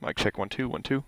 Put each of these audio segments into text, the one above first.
Mic check 1 2 1 2.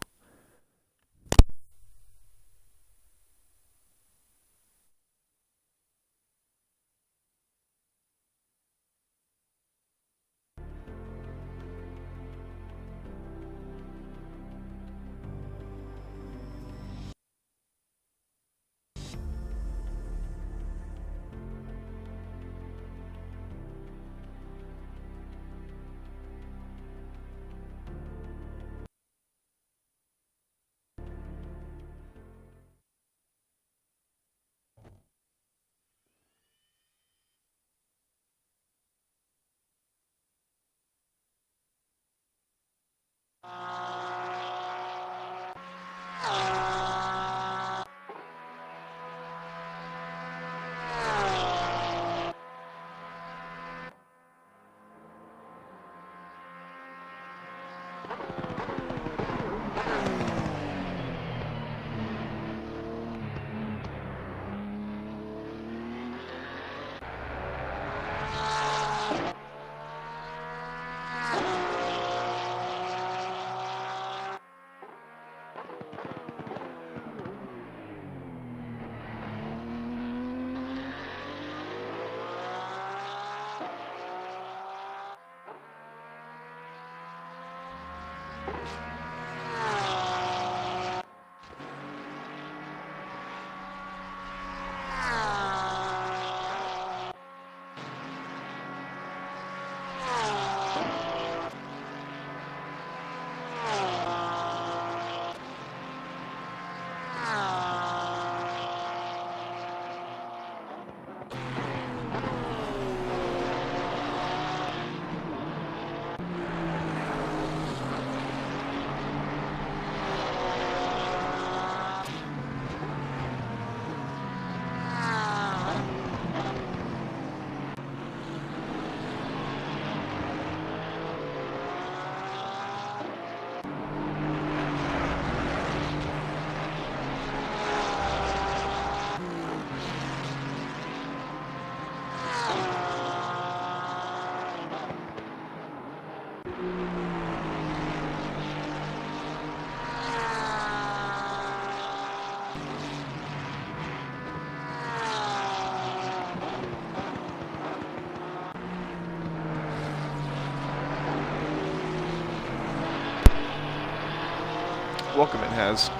Welcome, it has.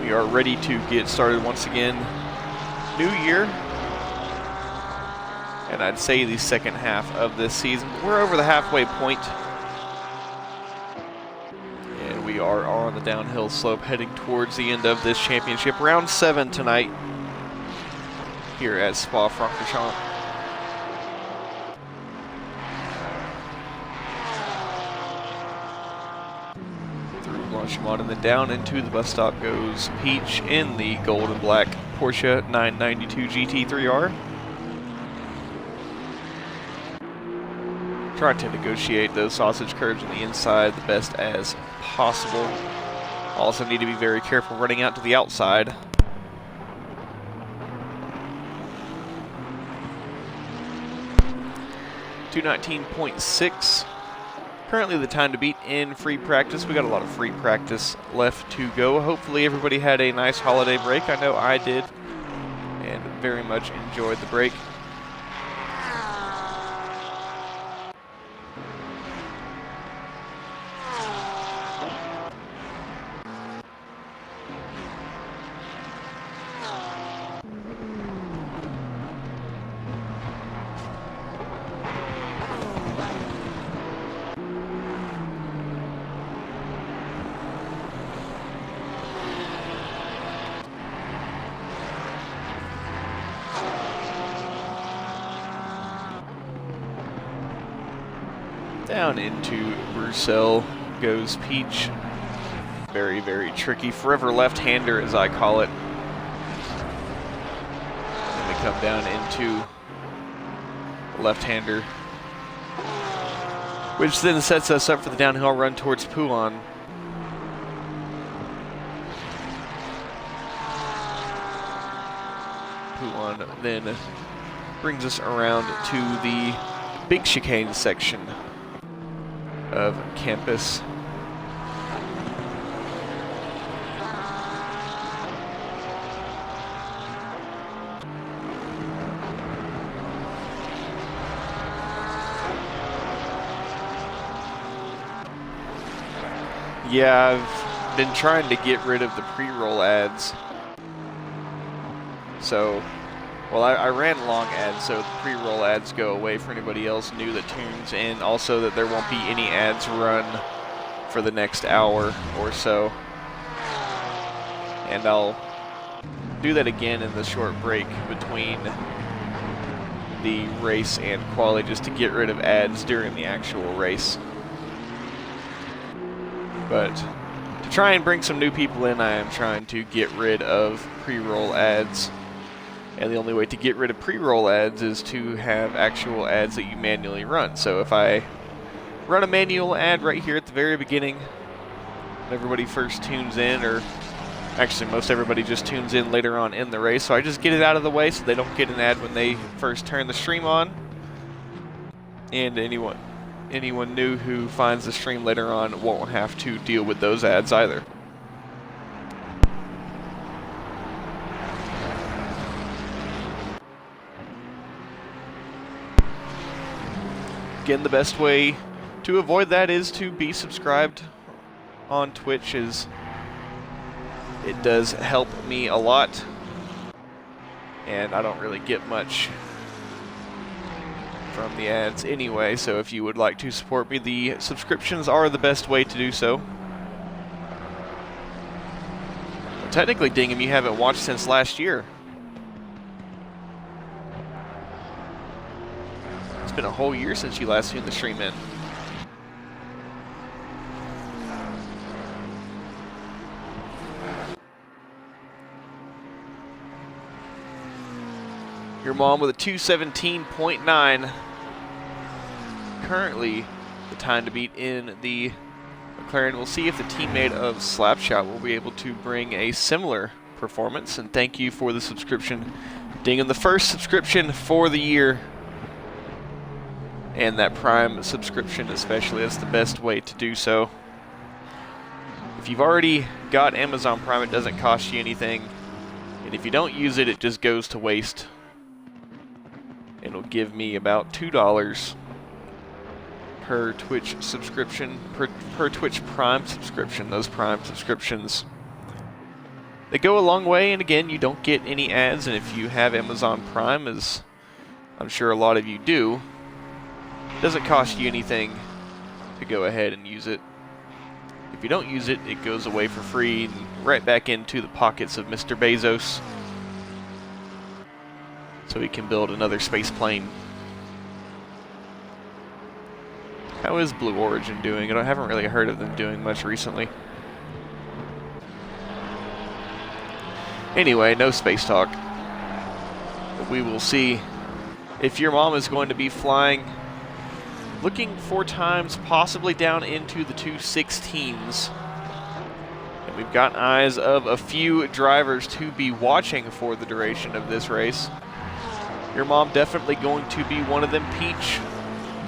We are ready to get started once again. New year. And I'd say the second half of this season. We're over the halfway point. And we are on the downhill slope heading towards the end of this championship. Round 7 tonight here at Spa-Francorchamps. And then down into the bus stop goes Peach in the gold and black Porsche 992 GT3R. Trying to negotiate those sausage curves on the inside the best as possible. Also need to be very careful running out to the outside. .219.6. Currently the time to beat in free practice. We got a lot of free practice left to go. Hopefully everybody had a nice holiday break. I know I did, and very much enjoyed the break. Down into Bruxelles goes Peach. Very, very tricky. Forever left-hander, as I call it. And we come down into left-hander, which then sets us up for the downhill run towards Poulan. Poulan then brings us around to the big chicane section. of campus. Yeah, I've been trying to get rid of the pre-roll ads. So, well, I ran long ads, so the pre-roll ads go away for anybody else new that tunes in. Also that there won't be any ads run for the next hour or so. And I'll do that again in the short break between the race and quali, just to get rid of ads during the actual race. But to try and bring some new people in, I am trying to get rid of pre-roll ads. And the only way to get rid of pre-roll ads is to have actual ads that you manually run. So if I run a manual ad right here at the very beginning, when everybody first tunes in, or actually most everybody just tunes in later on in the race, so I just get it out of the way so they don't get an ad when they first turn the stream on. And anyone new who finds the stream later on won't have to deal with those ads either. Again, the best way to avoid that is to be subscribed on Twitch, as it does help me a lot, and I don't really get much from the ads anyway, so if you would like to support me, the subscriptions are the best way to do so. Well, technically, Dingham, you haven't watched since last year. It's been a whole year since you last tuned the stream in. Your mom with a 2:17.9. Currently the time to beat in the McLaren. We'll see if the teammate of Slapshot will be able to bring a similar performance. And thank you for the subscription, Dingham, the first subscription for the year. And that Prime subscription especially, that's the best way to do so. If you've already got Amazon Prime, it doesn't cost you anything. And if you don't use it, it just goes to waste. It'll give me about $2 per Twitch subscription, per Twitch Prime subscription. Those Prime subscriptions, they go a long way, and again, you don't get any ads, and if you have Amazon Prime, as I'm sure a lot of you do, it doesn't cost you anything to go ahead and use it. If you don't use it, it goes away for free and right back into the pockets of Mr. Bezos, so he can build another space plane. How is Blue Origin doing? I haven't really heard of them doing much recently. Anyway, no space talk. But we will see if your mom is going to be flying, looking for times possibly down into the 2:16s. And we've got eyes of a few drivers to be watching for the duration of this race. Your mom definitely going to be one of them, Peach,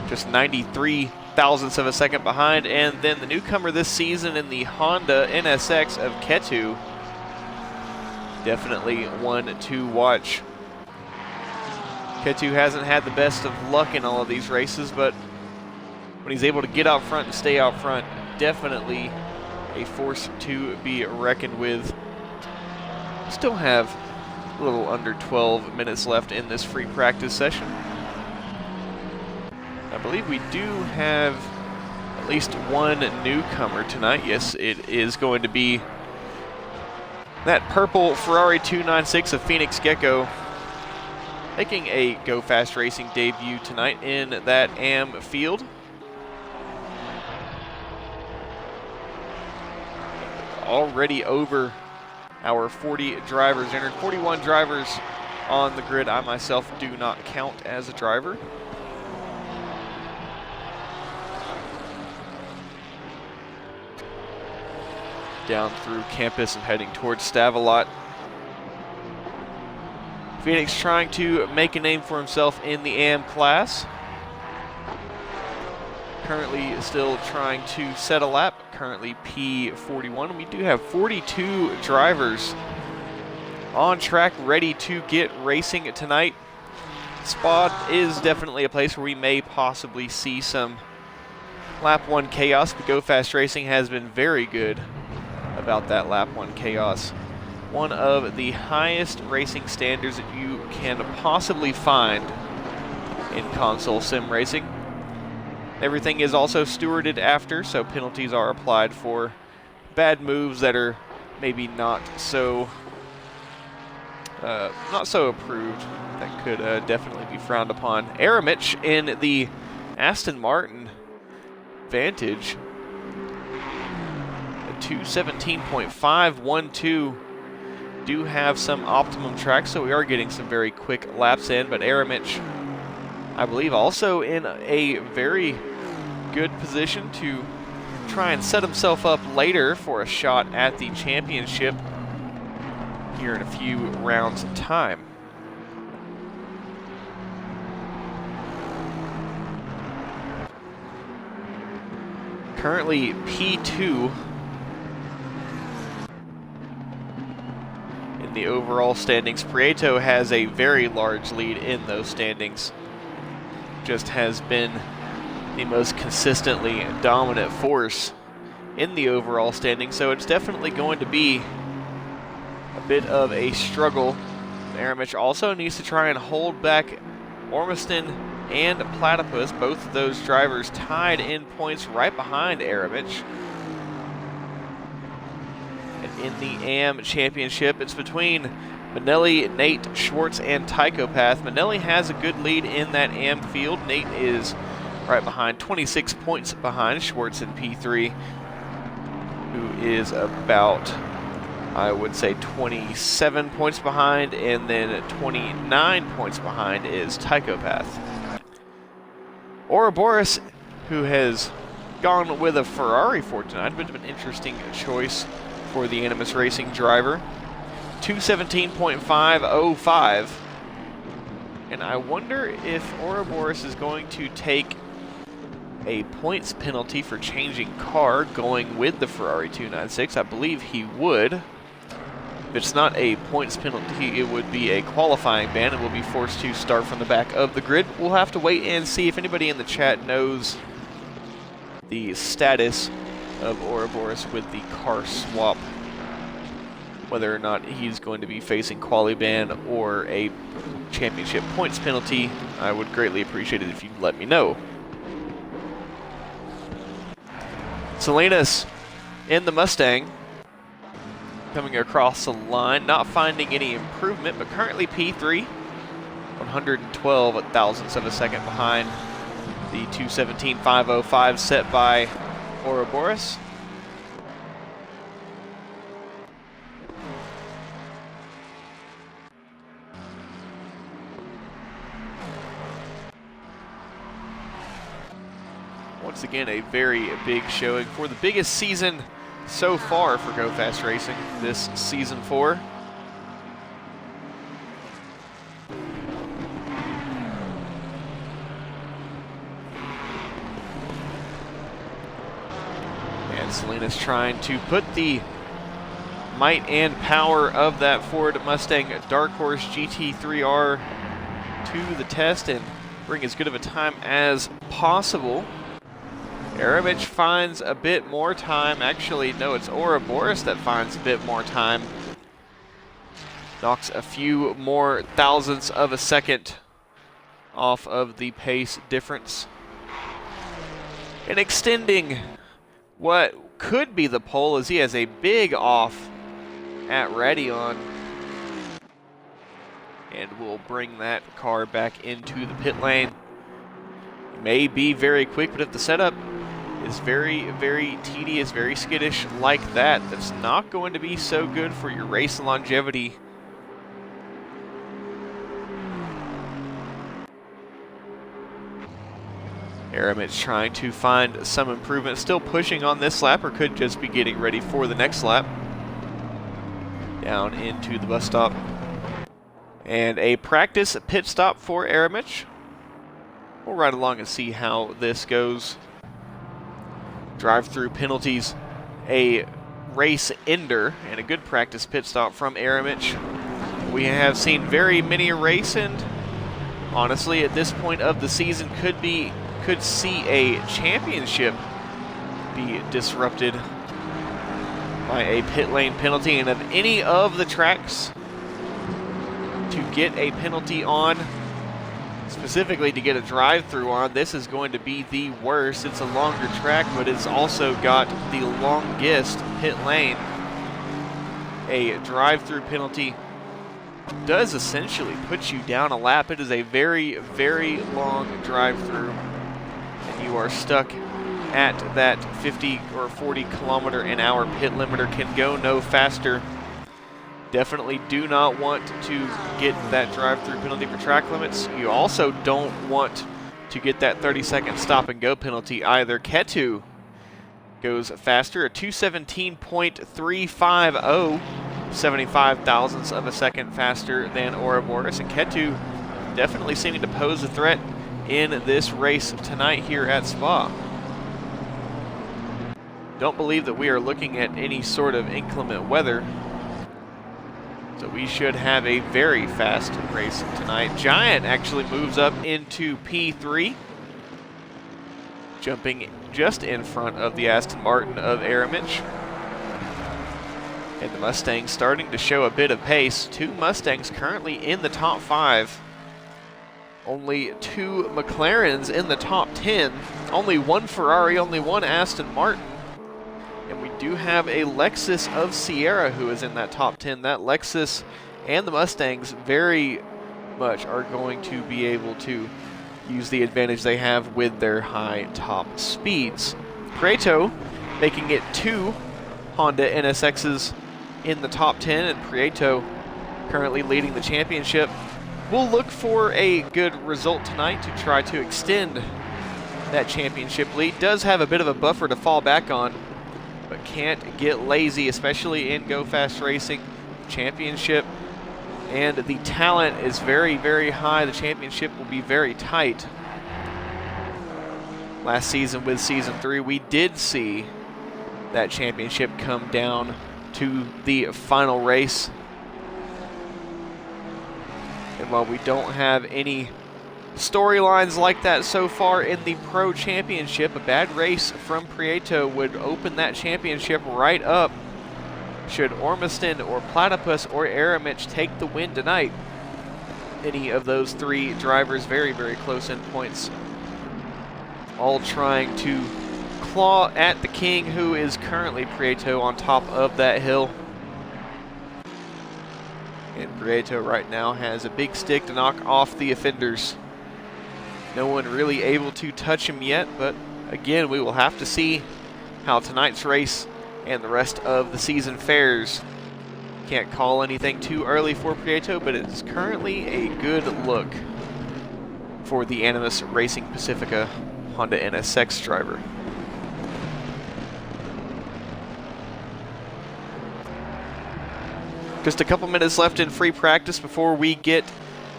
just 93 thousandths of a second behind. And then the newcomer this season in the Honda NSX of Ketu, definitely one to watch. Ketu hasn't had the best of luck in all of these races, but when he's able to get out front and stay out front, definitely a force to be reckoned with. Still have a little under 12 minutes left in this free practice session. I believe we do have at least one newcomer tonight. Yes, it is going to be that purple Ferrari 296 of Phoenix Gecko, making a GoFAST Racing debut tonight in that AM field. Already over our 40 drivers entered. 41 drivers on the grid. I myself do not count as a driver. Down through campus and heading towards Stavelot. Phoenix trying to make a name for himself in the AM class. currently still trying to set a lap, currently P41. We do have 42 drivers on track ready to get racing tonight. Spa is definitely a place where we may possibly see some lap 1 chaos, but GoFast Racing has been very good about that lap 1 chaos. One of the highest racing standards that you can possibly find in console sim racing. Everything is also stewarded after, so penalties are applied for bad moves that are maybe not so approved. That could definitely be frowned upon. Aramich in the Aston Martin Vantage, a 2:17.512. Do have some optimum track, so we are getting some very quick laps in, but Aramich, I believe, also in a very good position to try and set himself up later for a shot at the championship here in a few rounds' time. Currently P2 in the overall standings. Prieto has a very large lead in those standings. Just has been the most consistently dominant force in the overall standing, so it's definitely going to be a bit of a struggle. Aramich also needs to try and hold back Ormiston and Platypus, both of those drivers tied in points right behind Aramich. And in the AM Championship, it's between Manelli, Nate, Schwartz, and Tychopath. Manelli has a good lead in that AM field. Nate is right behind, 26 points behind Schwartz in P3, who is about, I would say, 27 points behind, and then 29 points behind is Tychopath. Ouroboros, who has gone with a Ferrari for tonight, bit of an interesting choice for the Animus Racing driver. 2:17.505. And I wonder if Ouroboros is going to take a points penalty for changing car going with the Ferrari 296. I believe he would. If it's not a points penalty, it would be a qualifying ban and will be forced to start from the back of the grid. We'll have to wait and see if anybody in the chat knows the status of Ouroboros with the car swap, whether or not he's going to be facing quali ban or a championship points penalty. I would greatly appreciate it if you'd let me know. Salinas in the Mustang, coming across the line, not finding any improvement, but currently P3, 112 thousandths of a second behind the 2:17.505 set by Ouroboros. Once again, a very big showing for the biggest season so far for GoFast Racing this Season 4. And Salinas trying to put the might and power of that Ford Mustang Dark Horse GT3R to the test and bring as good of a time as possible. Aramich finds a bit more time. Actually, no, it's Ouroboros that finds a bit more time. Knocks a few more thousandths of a second off of the pace difference. And extending what could be the pole as he has a big off at Radeon. And will bring that car back into the pit lane. May be very quick, but if the setup is very, very tedious, very skittish like that, that's not going to be so good for your race longevity. Aramich trying to find some improvement, still pushing on this lap, or could just be getting ready for the next lap. Down into the bus stop. And a practice pit stop for Aramich. We'll ride along and see how this goes. drive-through penalties, a race ender, and a good practice pit stop from Aramich. We have seen very many a race, and honestly, at this point of the season, could see a championship be disrupted by a pit lane penalty. And of any of the tracks to get a penalty on, specifically to get a drive-through on, this is going to be the worst. It's a longer track, but it's also got the longest pit lane. A drive-through penalty does essentially put you down a lap. It is a very, very long drive-through, and you are stuck at that 50 or 40 kilometer an hour pit limiter. Can go no faster. Definitely do not want to get that drive-through penalty for track limits. You also don't want to get that 30-second stop and go penalty either. Ketu goes faster, a 217.350, 75 thousandths of a second faster than Ouroboros, and Ketu definitely seeming to pose a threat in this race tonight here at Spa. Don't believe that we are looking at any sort of inclement weather, so we should have a very fast race tonight. Giant actually moves up into P3, jumping just in front of the Aston Martin of Aramich. And the Mustangs starting to show a bit of pace. 2 Mustangs currently in the top 5. Only 2 McLarens in the top 10. Only 1 Ferrari, only 1 Aston Martin. And we do have a Lexus of Sierra who is in that top 10. That Lexus and the Mustangs very much are going to be able to use the advantage they have with their high top speeds. Prieto making it 2 Honda NSXs in the top 10, and Prieto currently leading the championship. We'll look for a good result tonight to try to extend that championship lead. Does have a bit of a buffer to fall back on, but can't get lazy, especially in GoFAST racing. Championship and the talent is very, very high. The championship will be very tight. Last season with Season 3, we did see that championship come down to the final race. And while we don't have any storylines like that so far in the Pro Championship, a bad race from Prieto would open that championship right up. Should Ormiston or Platypus or Aramich take the win tonight, any of those 3 drivers very, very close in points, all trying to claw at the king, who is currently Prieto on top of that hill. And Prieto right now has a big stick to knock off the offenders. No one really able to touch him yet, but again, we will have to see how tonight's race and the rest of the season fares. Can't call anything too early for Prieto, but it is currently a good look for the Animus Racing Pacifica Honda NSX driver. Just a couple minutes left in free practice before we get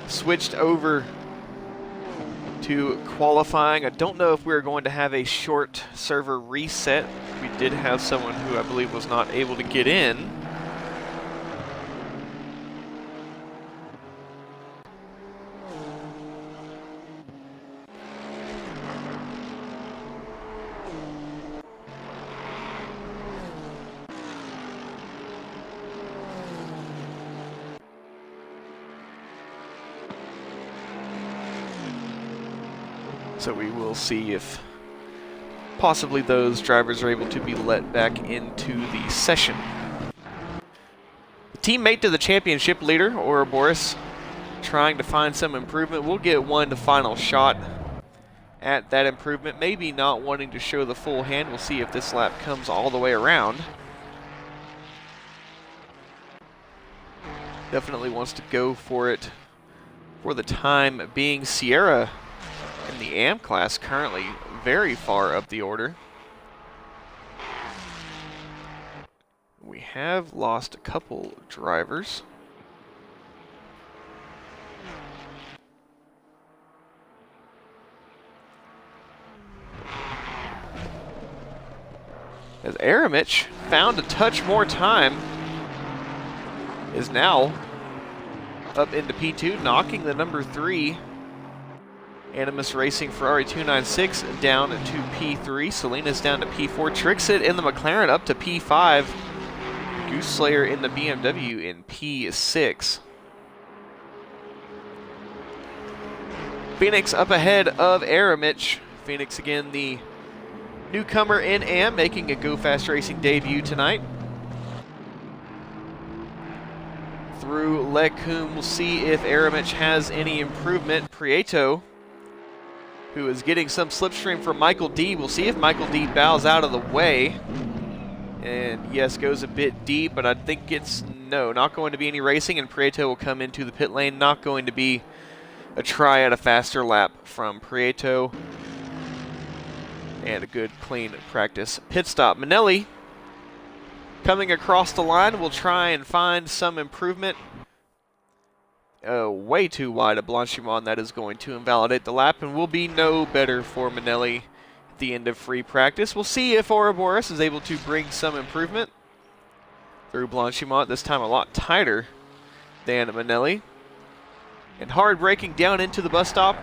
switched over to qualifying. I don't know if we're going to have a short server reset. We did have someone who I believe was not able to get in. So we will see if possibly those drivers are able to be let back into the session. Teammate to the championship leader, Ouroboros, trying to find some improvement. We'll get one final shot at that improvement. Maybe not wanting to show the full hand. We'll see if this lap comes all the way around. Definitely wants to go for it for the time being. Sierra in the AM class currently very far up the order. We have lost a couple drivers. Aramich found a touch more time. Is now up into P2, knocking the number 3 Animus Racing Ferrari 296 down to P3. Salinas down to P4. Trixit in the McLaren up to P5. Goose Slayer in the BMW in P6. Phoenix up ahead of Aramich. Phoenix again the newcomer in AM, making a GoFAST Racing debut tonight. Through Lecum, we'll see if Aramich has any improvement. Prieto, who is getting some slipstream from Michael D. We'll see if Michael D bows out of the way. And yes, goes a bit deep, but I think it's no, not going to be any racing, and Prieto will come into the pit lane. Not going to be a try at a faster lap from Prieto. And a good, clean practice pit stop. Manelli coming across the line will try and find some improvement. Way too wide of Blanchimont. That is going to invalidate the lap and will be no better for Manelli at the end of free practice. We'll see if Ouroboros is able to bring some improvement through Blanchimont, this time a lot tighter than Manelli. And hard braking down into the bus stop.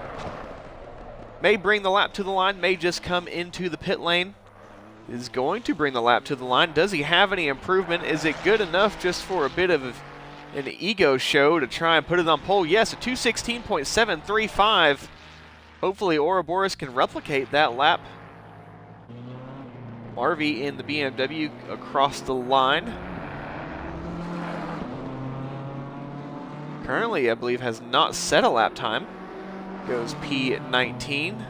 May bring the lap to the line, may just come into the pit lane. Is going to bring the lap to the line. Does he have any improvement? Is it good enough just for a bit of an ego show to try and put it on pole? Yes, a 2:16.735. Hopefully Ouroboros can replicate that lap. Marvy in the BMW across the line. Currently, I believe, has not set a lap time. Goes P19.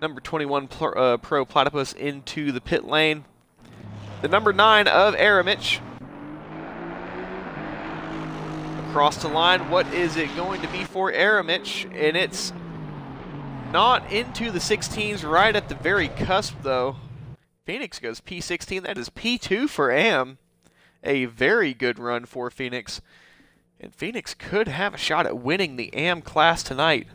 Number 21 Pro Platypus into the pit lane. The number 9 of Aramich across the line. What is it going to be for Aramich? And it's not into the 16s, right at the very cusp, though. Phoenix goes P16. That is P2 for AM. A very good run for Phoenix. And Phoenix could have a shot at winning the AM class tonight.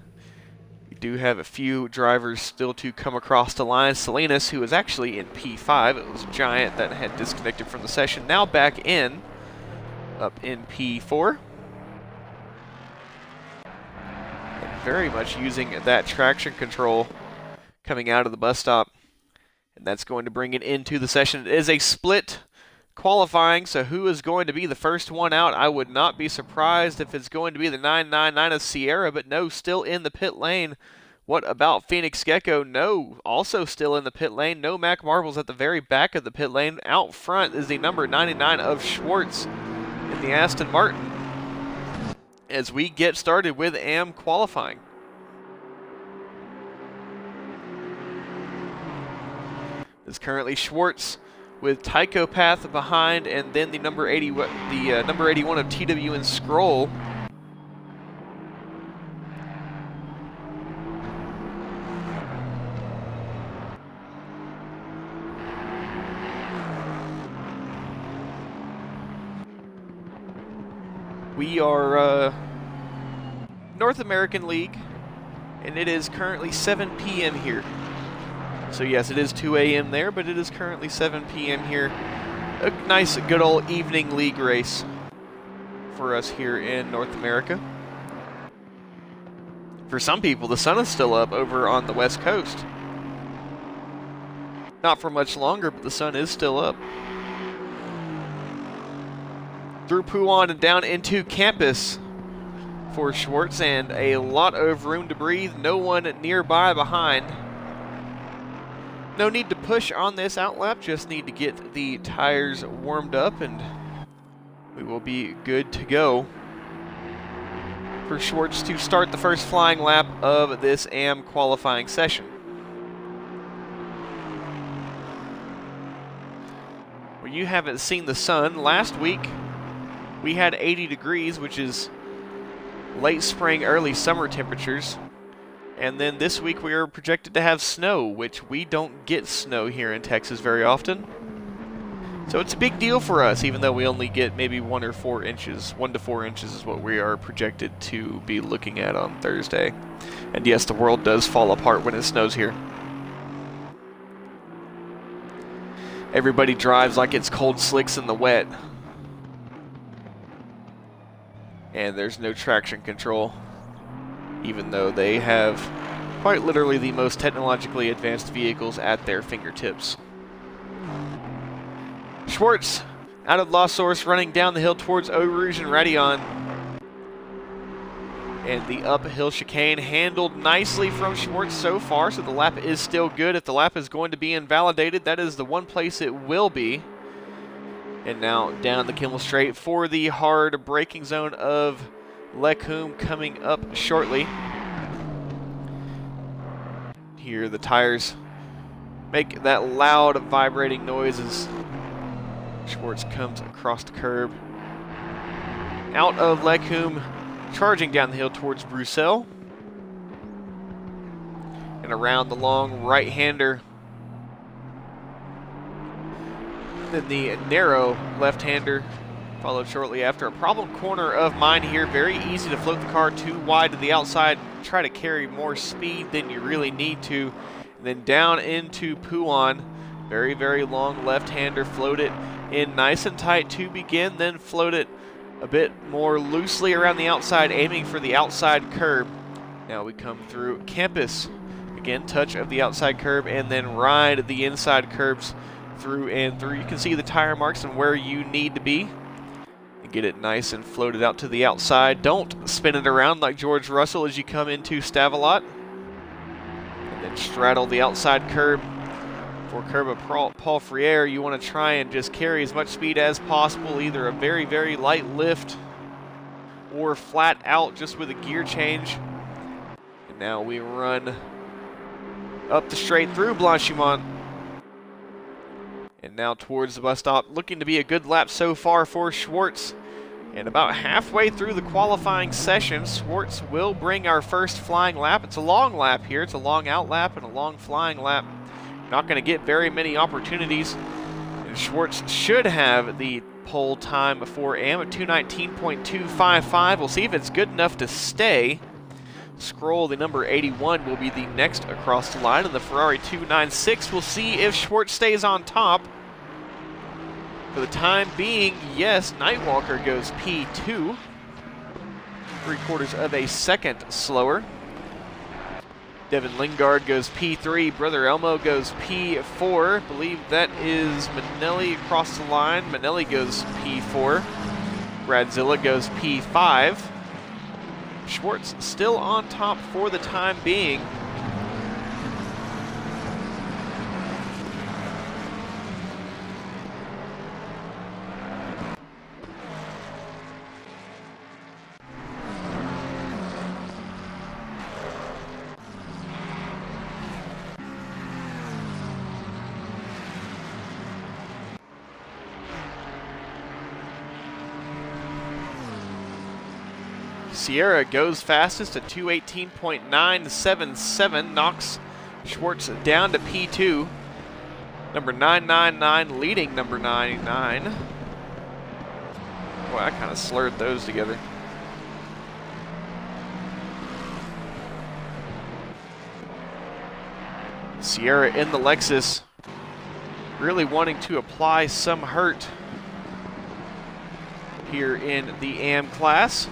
We do have a few drivers still to come across the line. Salinas, who was actually in P5. It was Giant that had disconnected from the session. Now back in, up in P4. And very much using that traction control coming out of the bus stop. And that's going to bring it into the session. It is a split qualifying, so who is going to be the first one out? I would not be surprised if it's going to be the 999 of Sierra, but no, still in the pit lane. What about Phoenix Gecko? No, also still in the pit lane. No Mac Marbles at the very back of the pit lane. Out front is the number 99 of Schwartz in the Aston Martin as we get started with AM qualifying. It's currently Schwartz with Tychopath behind, and then the number 81 of TWN Scroll. We are North American League, and it is currently 7 p.m. here. So yes, it is 2 a.m. there, but it is currently 7 p.m. here. A nice, good old evening league race for us here in North America. For some people, the sun is still up over on the West Coast. Not for much longer, but the sun is still up. Through Pouan and down into campus for Schwartz, and a lot of room to breathe. No one nearby behind. No need to push on this outlap, just need to get the tires warmed up and we will be good to go for Schwartz to start the first flying lap of this AM qualifying session. Well, you haven't seen the sun. Last week we had 80 degrees, which is late spring, early summer temperatures. And then this week we are projected to have snow, which we don't get snow here in Texas very often. So it's a big deal for us, even though we only get maybe 1 or 4 inches. 1 to 4 inches is what we are projected to be looking at on Thursday. And yes, the world does fall apart when it snows here. Everybody drives like it's cold slicks in the wet. And there's no traction control, even though they have quite literally the most technologically advanced vehicles at their fingertips. Schwartz out of La Source, running down the hill towards Eau Rouge and Raidillon. And the uphill chicane handled nicely from Schwartz so far, so the lap is still good. If the lap is going to be invalidated, that is the one place it will be. And now down the Kimmel Straight for the hard braking zone of Lecum coming up shortly. Here the tires make that loud vibrating noise as Schwartz comes across the curb. Out of Lecum, charging down the hill towards Bruxelles. And around the long right-hander. Then the narrow left-hander followed shortly after. A problem corner of mine here. Very easy to float the car too wide to the outside. Try to carry more speed than you really need to. And then down into Pouan. Very, very long left-hander. Float it in nice and tight to begin. Then float it a bit more loosely around the outside, aiming for the outside curb. Now we come through Campus. Again, touch of the outside curb and then ride the inside curbs through and through. You can see the tire marks and where you need to be. And get it nice and floated out to the outside. Don't spin it around like George Russell as you come into Stavelot. And then straddle the outside curb. For curb of Paul Friere, you want to try and just carry as much speed as possible, either a very, very light lift or flat out just with a gear change. And now we run up the straight through Blanchimont. And now towards the bus stop, looking to be a good lap so far for Schwartz. And about halfway through the qualifying session, Schwartz will bring our first flying lap. It's a long lap here. It's a long out lap and a long flying lap. Not going to get very many opportunities. And Schwartz should have the pole time for AM at 2:19.255. We'll see if it's good enough to stay. Scroll, the number 81, will be the next across the line, and the Ferrari 296. We'll see if Schwartz stays on top. For the time being, yes, Nightwalker goes P2. 3/4 of a second slower. Devin Lingard goes P3. Brother Elmo goes P4. I believe that is Manelli across the line. Manelli goes P4. Bradzilla goes P5. Schwartz still on top for the time being. Sierra goes fastest at 2:18.977, knocks Schwartz down to P2. Number 999 leading number 99. Boy, I kind of slurred those together. Sierra in the Lexus, really wanting to apply some hurt here in the AM class.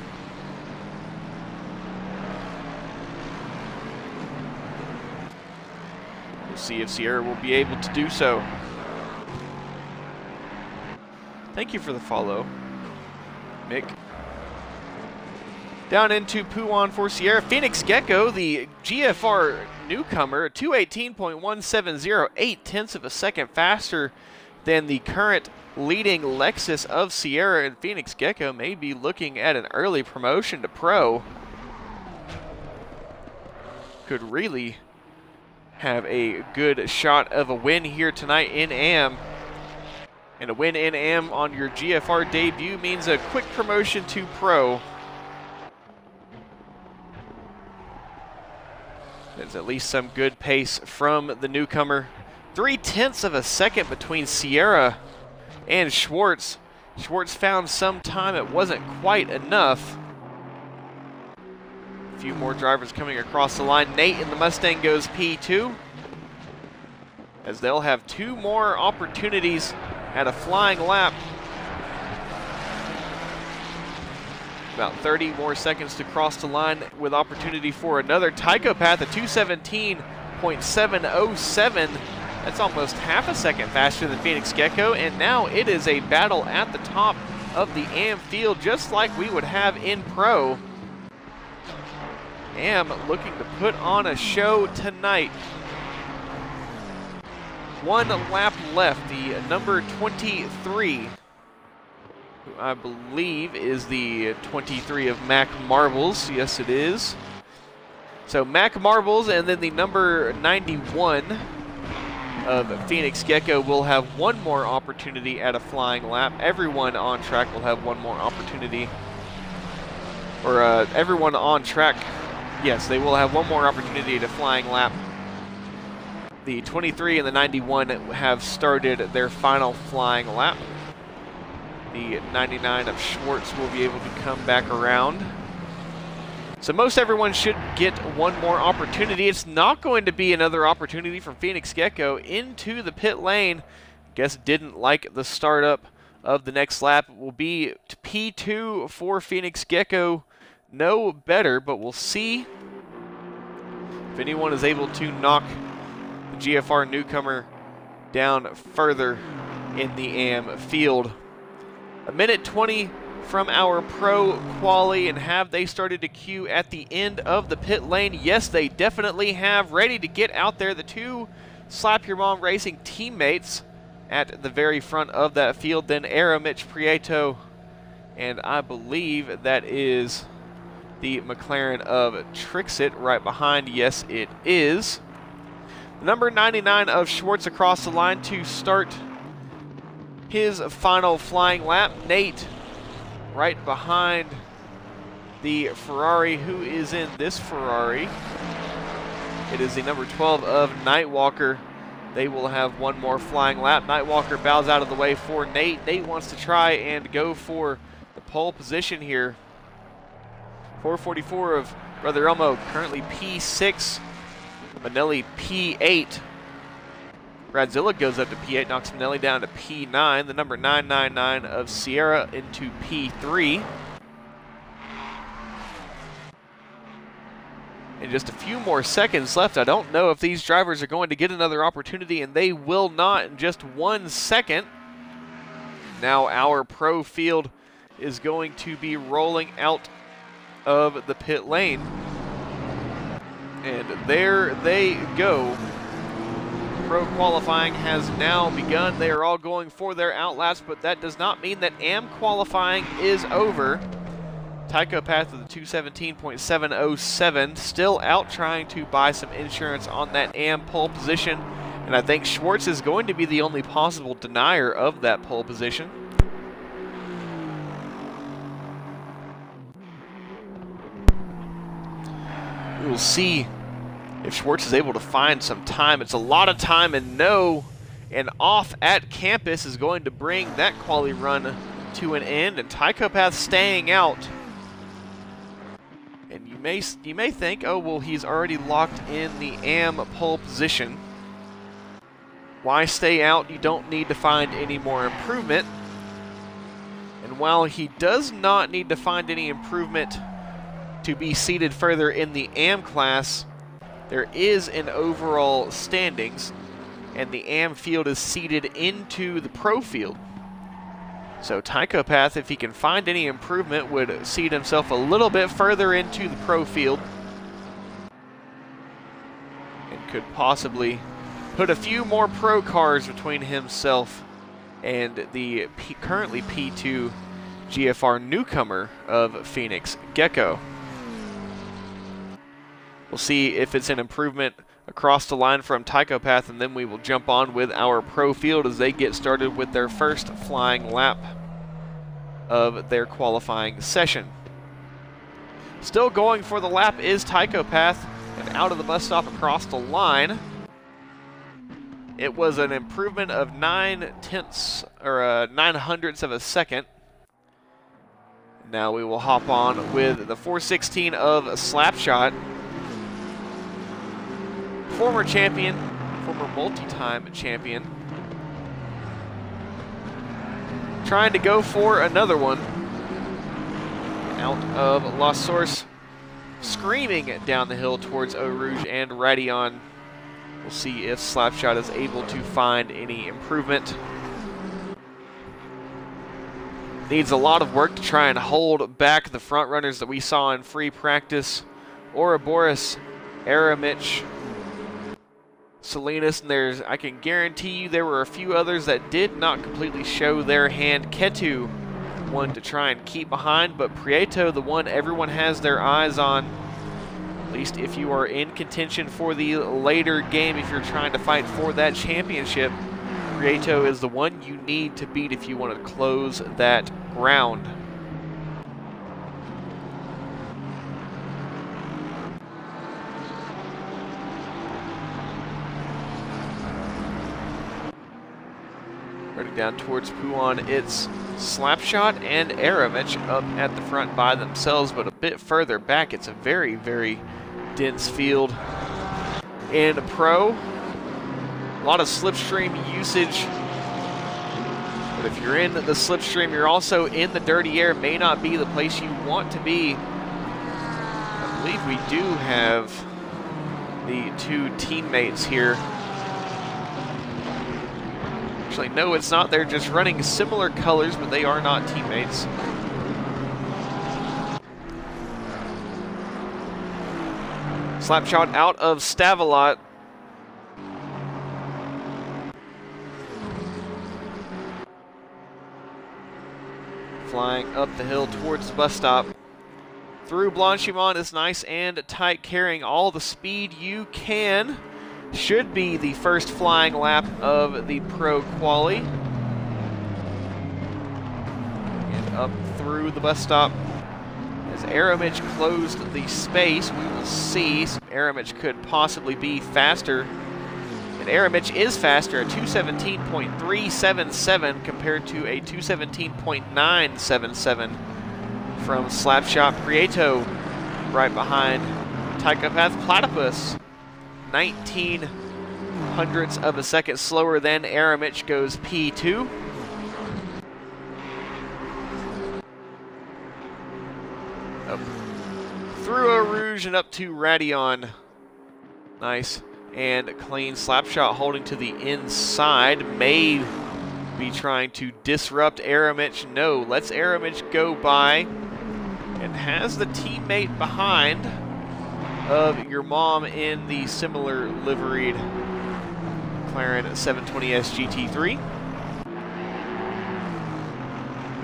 See if Sierra will be able to do so. Thank you for the follow, Mick. Down into Pouan for Sierra. Phoenix Gecko, the GFR newcomer, 2:18.170, 0.8 of a second faster than the current leading Lexus of Sierra, and Phoenix Gecko may be looking at an early promotion to pro. Could really have a good shot of a win here tonight in AM. And a win in AM on your GFR debut means a quick promotion to pro. There's at least some good pace from the newcomer. 0.3 of a second between Sierra and Schwartz. Schwartz found some time it wasn't quite enough. A few more drivers coming across the line. Nate in the Mustang goes P2. as they'll have 2 more opportunities at a flying lap. About 30 more seconds to cross the line with opportunity for another. Tycho Path at 217.707. That's almost half a second faster than Phoenix Gecko, and now it is a battle at the top of the AM field, just like we would have in Pro. AM looking to put on a show tonight. 1 lap left. The number 23, who I believe is the 23 of Mac Marbles. Yes, it is. So Mac Marbles, and then the number 91 of Phoenix Gecko will have 1 more opportunity at a flying lap. Everyone on track will have 1 more opportunity. Or everyone on track, yes, they will have 1 more opportunity at a flying lap. The 23 and the 91 have started their final flying lap. The 99 of Schwartz will be able to come back around. So most everyone should get 1 more opportunity. It's not going to be another opportunity from Phoenix Gecko into the pit lane. Guess didn't like the startup of the next lap. It will be P2 for Phoenix Gecko. No better, but we'll see if anyone is able to knock the GFR newcomer down further in the AM field. 1:20 from our pro quali, and have they started to queue at the end of the pit lane? Yes, they definitely have, ready to get out there. The 2 Slap Your Mom Racing teammates at the very front of that field, then Era, Mitch Prieto, and I believe that is the McLaren of Trixit right behind. Yes, it is. Number 99 of Schwartz across the line to start his final flying lap. Nate right behind the Ferrari. Who is in this Ferrari? It is the number 12 of Nightwalker. They will have 1 more flying lap. Nightwalker bows out of the way for Nate. Nate wants to try and go for the pole position here. 444 of Brother Elmo, currently P6. Manelli P8. Bradzilla goes up to P8, knocks Manelli down to P9. The number 999 of Sierra into P3. And just a few more seconds left. I don't know if these drivers are going to get another opportunity, and they will not in just 1 second. Now our pro field is going to be rolling out of the pit lane. And there they go. Pro qualifying has now begun. They are all going for their outlaps, but that does not mean that AM qualifying is over. Tycho Path with the 217.707, still out trying to buy some insurance on that AM pole position, and I think Schwartz is going to be the only possible denier of that pole position. We will see if Schwartz is able to find some time. It's a lot of time, and off at campus is going to bring that quali run to an end, and Tycho Path staying out. And you may think, oh, well, he's already locked in the AM pole position. Why stay out? You don't need to find any more improvement. And while he does not need to find any improvement to be seated further in the AM class, there is an overall standings, and the AM field is seated into the pro field. So Tycho Path, if he can find any improvement, would seat himself a little bit further into the pro field and could possibly put a few more pro cars between himself and the currently P2 GFR newcomer of Phoenix Gecko. We'll see if it's an improvement across the line from Tycho Path, and then we will jump on with our pro field as they get started with their first flying lap of their qualifying session. Still going for the lap is Tycho Path, and out of the bus stop across the line. It was an improvement of 9/900ths of a second. Now we will hop on with the 416 of Slapshot. Former former multi-time champion. Trying to go for another one. Out of La Source, screaming down the hill towards Eau Rouge and Radion. We'll see if Slapshot is able to find any improvement. Needs a lot of work to try and hold back the front runners that we saw in free practice. Ouroboros, Aramich, Salinas, and I can guarantee you there were a few others that did not completely show their hand. Ketu, one to try and keep behind, but Prieto, the one everyone has their eyes on. At least if you are in contention for the later game, if you're trying to fight for that championship, Prieto is the one you need to beat if you want to close that ground. Running down towards Pouan, it's Slapshot and Aramich up at the front by themselves, but a bit further back, it's a very, very dense field. In Pro, a lot of slipstream usage, but if you're in the slipstream, you're also in the dirty air. May not be the place you want to be. I believe we do have the two teammates here. Actually, no, it's not. They're just running similar colors, but they are not teammates. Slapshot out of Stavelot. Flying up the hill towards the bus stop. Through Blanchimont is nice and tight, carrying all the speed you can. Should be the first flying lap of the Pro Quali. And up through the bus stop. As Aramich closed the space, we will see. Aramich could possibly be faster. And Aramich is faster at 217.377 compared to a 217.977 from Slapshot. Prieto right behind Tychopath Platypus. 19 hundredths of a second slower than Aramich goes P2. Up through Eau Rouge and up to Radion. Nice and clean. Slapshot holding to the inside. May be trying to disrupt Aramich. No, lets Aramich go by and has the teammate behind of your mom in the similar liveried McLaren 720S GT3.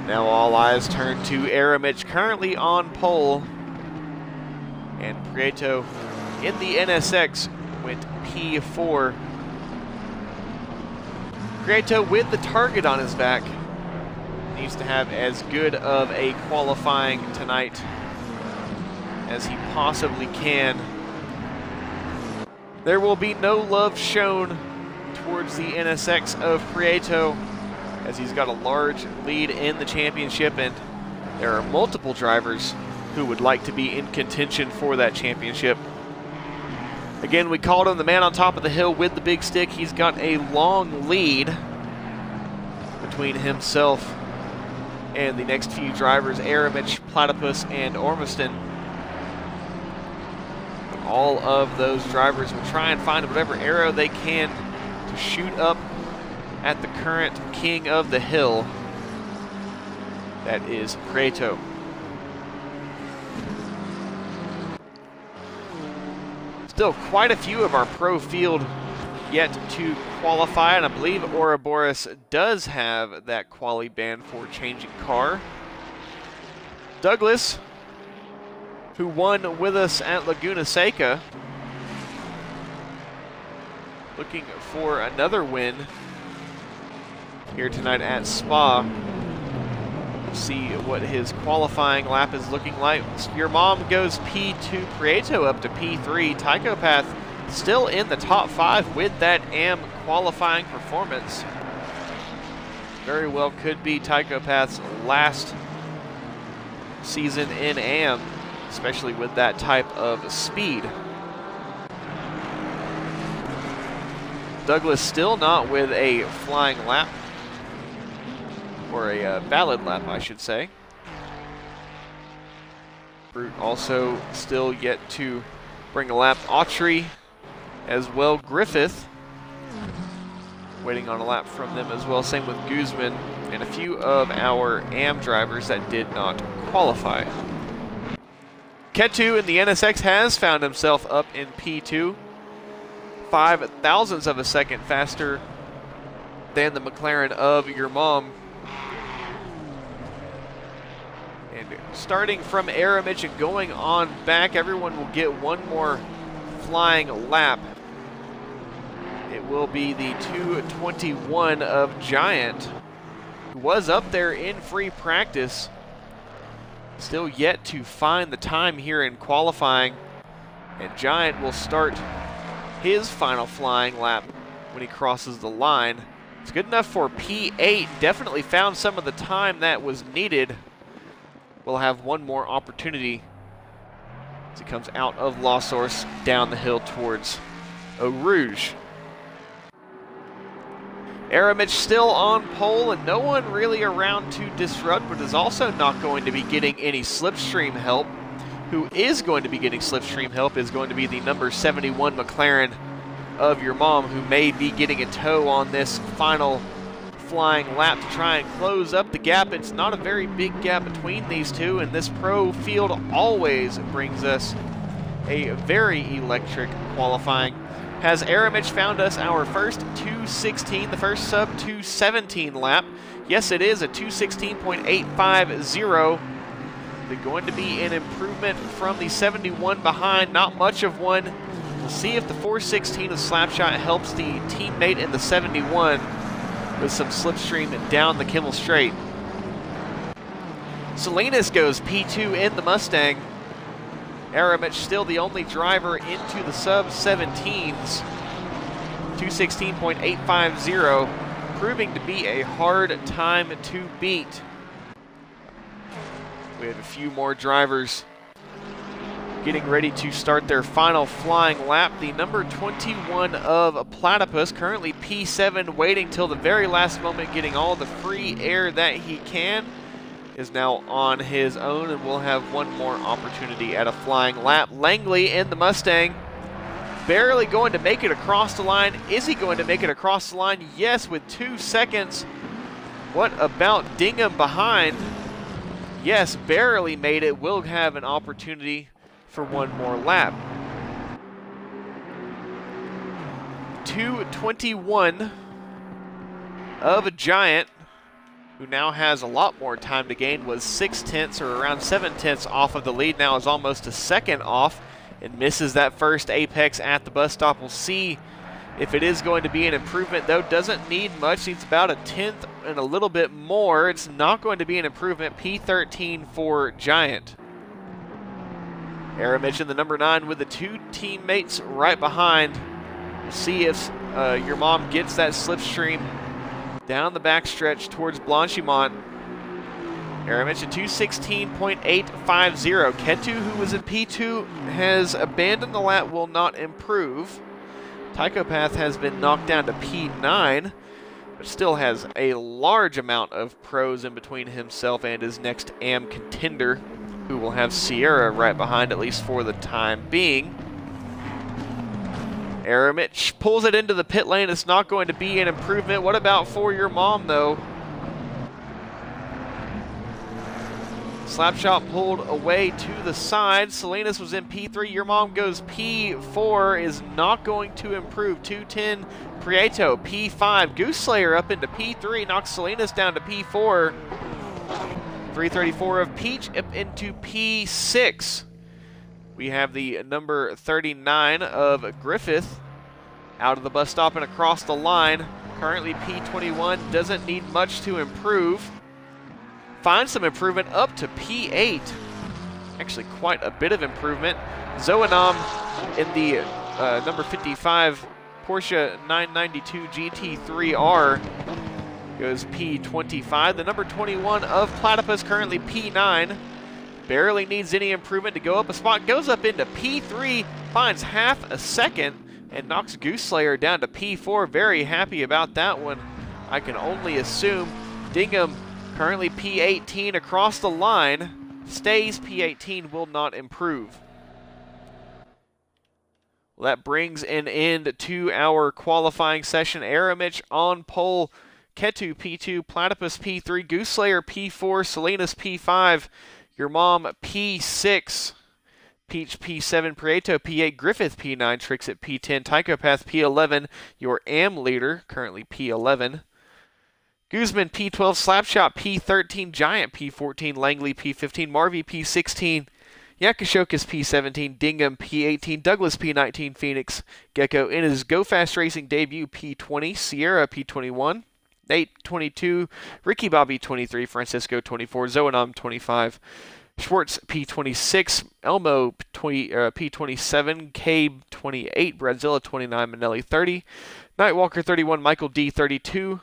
Now all eyes turn to Aramich, currently on pole, and Prieto in the NSX went P4. Prieto with the target on his back needs to have as good of a qualifying tonight as he possibly can. There will be no love shown towards the NSX of Prieto, as he's got a large lead in the championship, and there are multiple drivers who would like to be in contention for that championship. Again, we called him the man on top of the hill with the big stick. He's got a long lead between himself and the next few drivers, Aramich, Platypus, and Ormiston. All of those drivers will try and find whatever arrow they can to shoot up at the current king of the hill. That is Prieto. Still quite a few of our pro field yet to qualify, and I believe Ouroboros does have that quali ban for changing car. Douglas, who won with us at Laguna Seca, looking for another win here tonight at Spa. See what his qualifying lap is looking like. Your mom goes P2, Prieto up to P3. Tychopath still in the top 5 with that AM qualifying performance. Very well could be Tychopath's last season in AM, especially with that type of speed. Douglas still not with a flying lap, or a valid lap, I should say. Brute also still yet to bring a lap. Autry as well. Griffith waiting on a lap from them as well. Same with Guzman and a few of our AM drivers that did not qualify. Ketu in the NSX has found himself up in P2. 5 thousandths of a second faster than the McLaren of your mom. And starting from Aramich and going on back, everyone will get one more flying lap. It will be the 2:21 of Giant, who was up there in free practice. Still yet to find the time here in qualifying. And Giant will start his final flying lap when he crosses the line. It's good enough for P8. Definitely found some of the time that was needed. We'll have one more opportunity as he comes out of La Source down the hill towards Eau Rouge. Aramich still on pole and no one really around to disrupt, but is also not going to be getting any slipstream help. Who is going to be getting slipstream help is going to be the number 71 McLaren of your mom, who may be getting a tow on this final flying lap to try and close up the gap. It's not a very big gap between these two, and this pro field always brings us a very electric qualifying. Has Aramich found us our first 2:16, the first sub 2:17 lap? Yes, it is a 2:16.850. Going to be an improvement from the 71 behind, not much of one. We'll see if the 4:16 of Slapshot helps the teammate in the 71 with some slipstream down the Kimmel Straight. Salinas goes P2 in the Mustang. Aramich still the only driver into the sub-17s. 2:16.850, proving to be a hard time to beat. We have a few more drivers getting ready to start their final flying lap. The number 21 of Platypus, currently P7, waiting till the very last moment, getting all the free air that he can, is now on his own, and we'll have one more opportunity at a flying lap. Langley in the Mustang, barely going to make it across the line. Is he going to make it across the line? Yes, with 2 seconds. What about Dingham behind? Yes, barely made it. Will have an opportunity for one more lap. 2:21 of a Giant, who now has a lot more time to gain, was 6/10 or around 7/10 off of the lead. Now is almost a second off and misses that first apex at the bus stop. We'll see if it is going to be an improvement, though. Doesn't need much, needs about a 10th and a little bit more. It's not going to be an improvement. P13 for Giant. Aramich in the number 9 with the 2 teammates right behind. We'll see if your mom gets that slipstream down the backstretch towards Blanchimont. Aramich at 2:16.850. Ketu, who was in P2, has abandoned the lap, will not improve. Tychopath has been knocked down to P9, but still has a large amount of pros in between himself and his next AM contender, who will have Sierra right behind, at least for the time being. Aramich pulls it into the pit lane. It's not going to be an improvement. What about for your mom, though? Slapshot pulled away to the side. Salinas was in P3. Your mom goes P4, is not going to improve. 2:10 Prieto, P5. Goose Slayer up into P3, knocks Salinas down to P4. 3:34 of Peach up into P6. We have the number 39 of Griffith out of the bus stop and across the line. Currently P21, doesn't need much to improve. Find some improvement up to P8. Actually quite a bit of improvement. Zoanam in the number 55 Porsche 992 GT3R goes P25. The number 21 of Platypus, currently P9. Barely needs any improvement to go up a spot. Goes up into P3, finds half a second. and knocks Gooseslayer down to P4. Very happy about that one, I can only assume. Dingham currently P18 across the line. Stays P18, will not improve. Well, that brings an end to our qualifying session. Aramich on pole, Ketu P2, Platypus P3, Gooseslayer P4, Salinas P5, your mom P6, Peach P7, Prieto P8, Griffith P9, Trixit P10, Tychopath P11, your AM leader, currently P11. Guzman P12, Slapshot P13, Giant P14, Langley P15, Marvy P16, Yakashokas P17, Dingham P18, Douglas P19, Phoenix Gecko in his GoFast Racing debut P20, Sierra P21, Nate 22, Ricky Bobby 23, Francisco 24, Zoanam 25, Schwartz P26, Elmo P27, Cabe 28, Bradzilla 29, Manelli 30, Nightwalker 31, Michael D 32,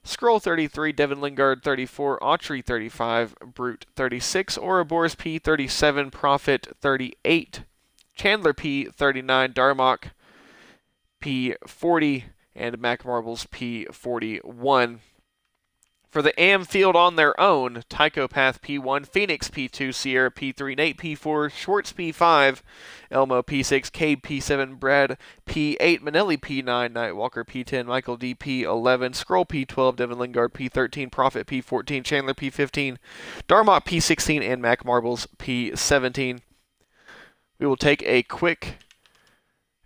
Scroll 33, Devin Lingard 34, Autry 35, Brute 36, Ouroboros P 37, Prophet 38, Chandler P 39, Darmok P 40, and Mac Marbles P 41. For the AM field on their own, Tychopath P1, Phoenix P2, Sierra P3, Nate P4, Schwartz P5, Elmo P6, Cabe P7, Brad P8, Manelli P9, Nightwalker P10, Michael D P11, Scroll P12, Devin Lingard P13, Prophet P14, Chandler P15, Darmok P16, and Mac Marbles P17. We will take a quick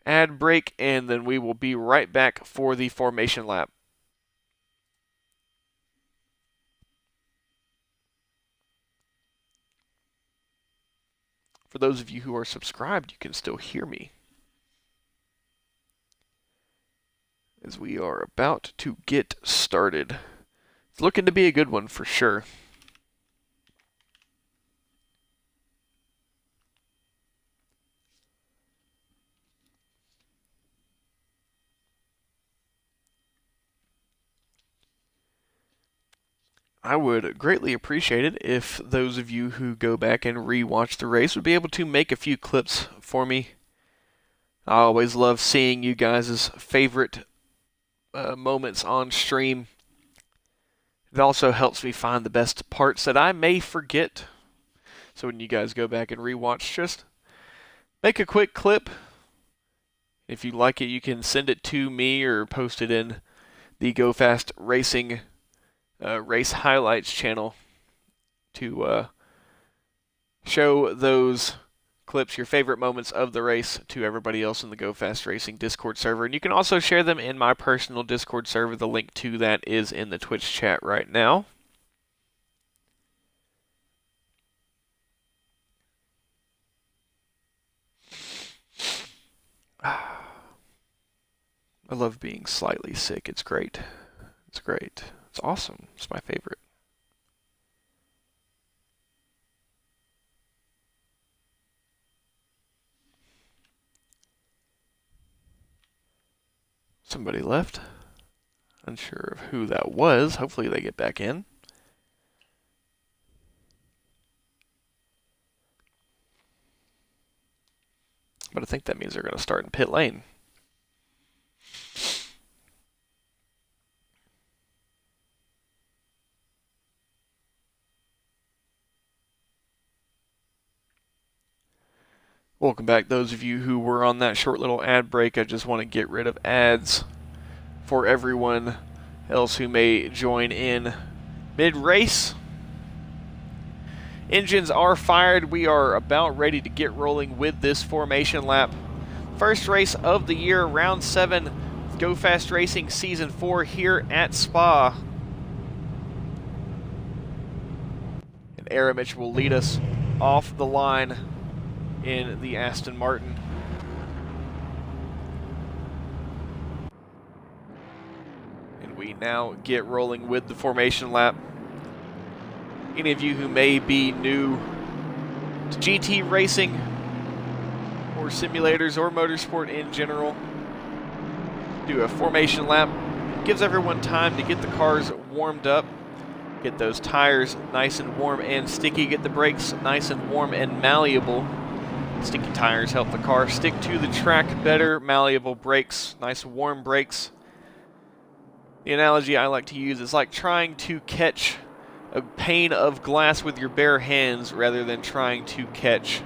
ad break, and then we will be right back for the formation lap. For those of you who are subscribed, you can still hear me, as we are about to get started. It's looking to be a good one for sure. I would greatly appreciate it if those of you who go back and re-watch the race would be able to make a few clips for me. I always love seeing you guys' favorite moments on stream. It also helps me find the best parts that I may forget. So when you guys go back and re-watch, just make a quick clip. If you like it, you can send it to me or post it in the GoFast Racing race highlights channel to show those clips, your favorite moments of the race, to everybody else in the GoFast Racing Discord server. And you can also share them in my personal Discord server. The link to that is in the Twitch chat right now. I love being slightly sick. It's great. It's great. It's awesome. It's my favorite. Somebody left. Unsure of who that was. Hopefully they get back in. But I think that means they're going to start in pit lane. Welcome back, those of you who were on that short little ad break. I just want to get rid of ads for everyone else who may join in mid-race. Engines are fired. We are about ready to get rolling with this formation lap. First race of the year, round 7, GoFast Racing Season 4 here at Spa. And Aramich will lead us off the line in the Aston Martin. And we now get rolling with the formation lap. Any of you who may be new to GT racing or simulators or motorsport in general, do a formation lap. Gives everyone time to get the cars warmed up, get those tires nice and warm and sticky, get the brakes nice and warm and malleable. Sticky tires help the car stick to the track better. Malleable brakes, nice warm brakes. The analogy I like to use is like trying to catch a pane of glass with your bare hands rather than trying to catch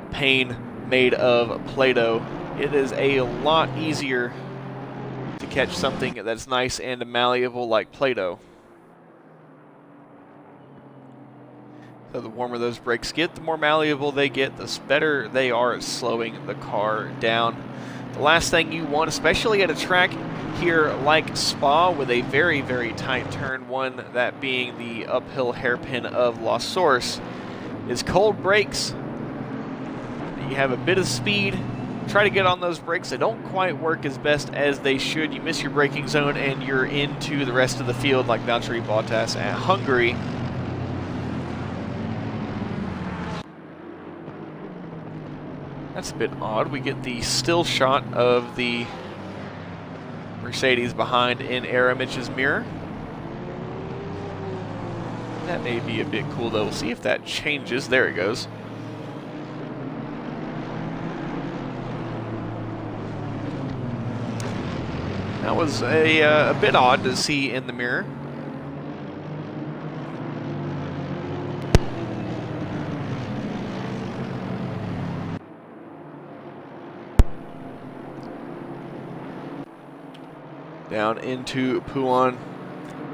a pane made of Play-Doh. It is a lot easier to catch something that's nice and malleable like Play-Doh. So the warmer those brakes get, the more malleable they get, the better they are at slowing the car down. The last thing you want, especially at a track here like Spa with a very, very tight turn one, that being the uphill hairpin of La Source, is cold brakes. You have a bit of speed, try to get on those brakes. They don't quite work as best as they should. You miss your braking zone and you're into the rest of the field like Valtteri Bottas at Hungary. That's a bit odd. We get the still shot of the Mercedes behind in Aramitch's mirror. That may be a bit cool though. We'll see if that changes. There it goes. That was a bit odd to see in the mirror. Down into Pouan.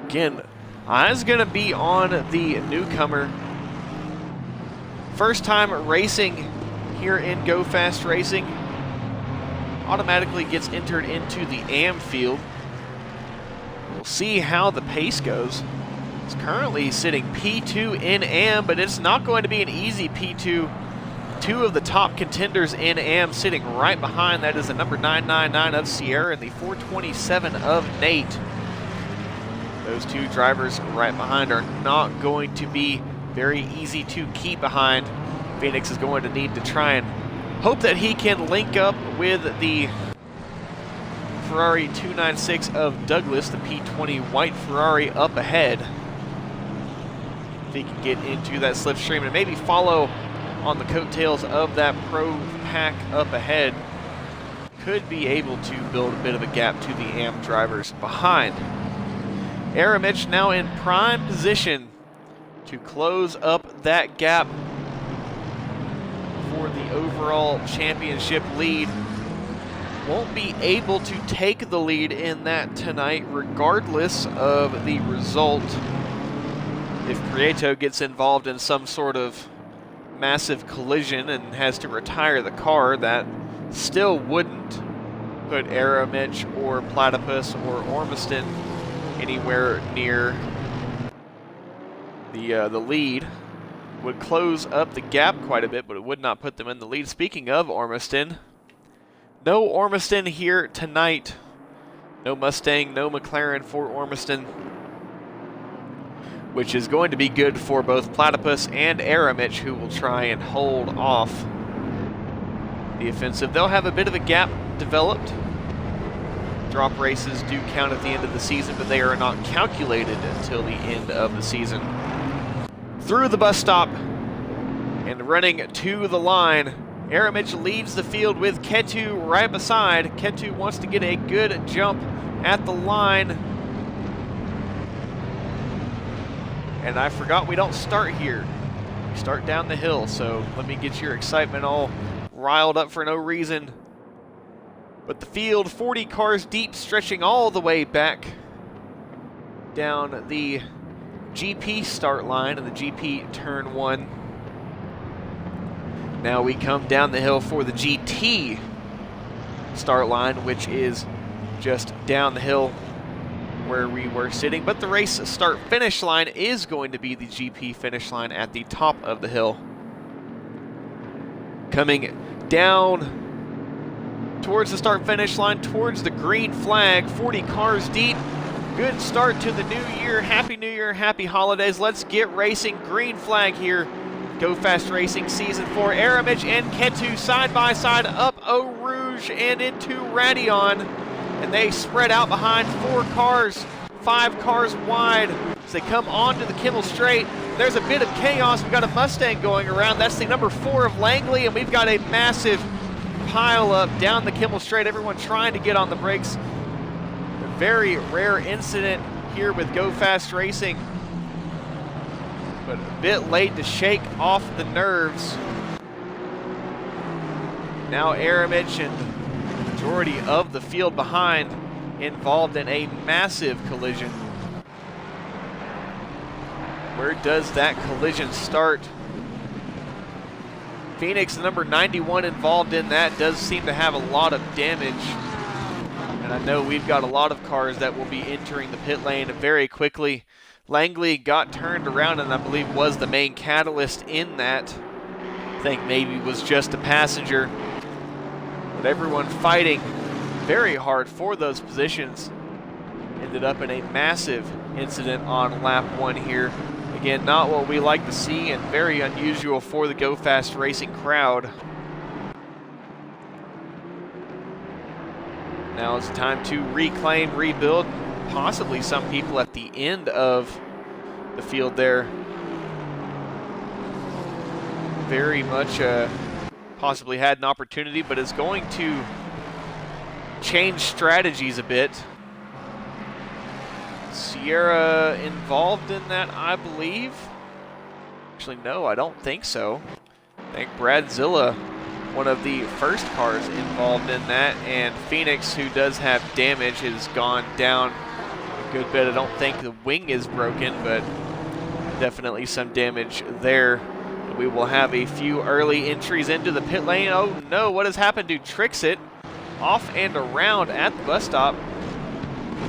Again, eyes gonna be on the newcomer. First time racing here in GoFAST Racing. Automatically gets entered into the AM field. We'll see how the pace goes. It's currently sitting P2 in AM, but it's not going to be an easy P2. Two of the top contenders in AM sitting right behind. That is the number 999 of Sierra and the 427 of Nate. Those two drivers right behind are not going to be very easy to keep behind. Phoenix is going to need to try and hope that he can link up with the Ferrari 296 of Douglas, the P20 white Ferrari up ahead. If he can get into that slipstream and maybe follow on the coattails of that Pro pack up ahead, could be able to build a bit of a gap to the AM drivers behind. Aramitch now in prime position to close up that gap for the overall championship lead. Won't be able to take the lead in that tonight regardless of the result. If Prieto gets involved in some sort of massive collision and has to retire the car, that still wouldn't put Aramitch or Platypus or Ormiston anywhere near the lead. Would close up the gap quite a bit, but it would not put them in the lead. Speaking of Ormiston, no Ormiston here tonight. No Mustang, no McLaren for Ormiston, which is going to be good for both Platypus and Aramitch, who will try and hold off the offensive. They'll have a bit of a gap developed. Drop races do count at the end of the season, but they are not calculated until the end of the season. Through the bus stop and running to the line, Aramitch leads the field with Ketu right beside. Ketu wants to get a good jump at the line. And I forgot we don't start here. We start down the hill, so let me get your excitement all riled up for no reason. But the field, 40 cars deep, stretching all the way back down the GP start line and the GP turn one. Now we come down the hill for the GT start line, which is just down the hill where we were sitting, but the race start finish line is going to be the GP finish line at the top of the hill. Coming down towards the start finish line, towards the green flag, 40 cars deep. Good start to the new year. Happy New Year, happy holidays. Let's get racing. Green flag here. GoFAST Racing Season 4. Aramitch and Ketu side by side up Eau Rouge and into Radion. And they spread out behind 4 cars, 5 cars wide as they come onto the Kimmel Straight. there's a bit of chaos. We've got a Mustang going around. That's the number 4 of Langley, and we've got a massive pile up down the Kimmel Straight. Everyone trying to get on the brakes. A very rare incident here with GoFAST Racing, but a bit late to shake off the nerves. Now Aramich and the majority of the field behind involved in a massive collision. Where does that collision start? Phoenix, the number 91 involved in that, does seem to have a lot of damage. And I know we've got a lot of cars that will be entering the pit lane very quickly. Langley got turned around and I believe was the main catalyst in that. I think maybe was just a passenger. But everyone fighting very hard for those positions. Ended up in a massive incident on lap 1 here. Again, not what we like to see and very unusual for the GoFAST Racing crowd. Now it's time to reclaim, rebuild, possibly some people at the end of the field there. Very much possibly had an opportunity, but is going to change strategies a bit. Sierra involved in that, I believe. Actually, no, I don't think so. I think Bradzilla, one of the first cars involved in that, and Phoenix, who does have damage, has gone down a good bit. I don't think the wing is broken, but definitely some damage there. We will have a few early entries into the pit lane. Oh no, what has happened to Trixit? Off and around at the bus stop.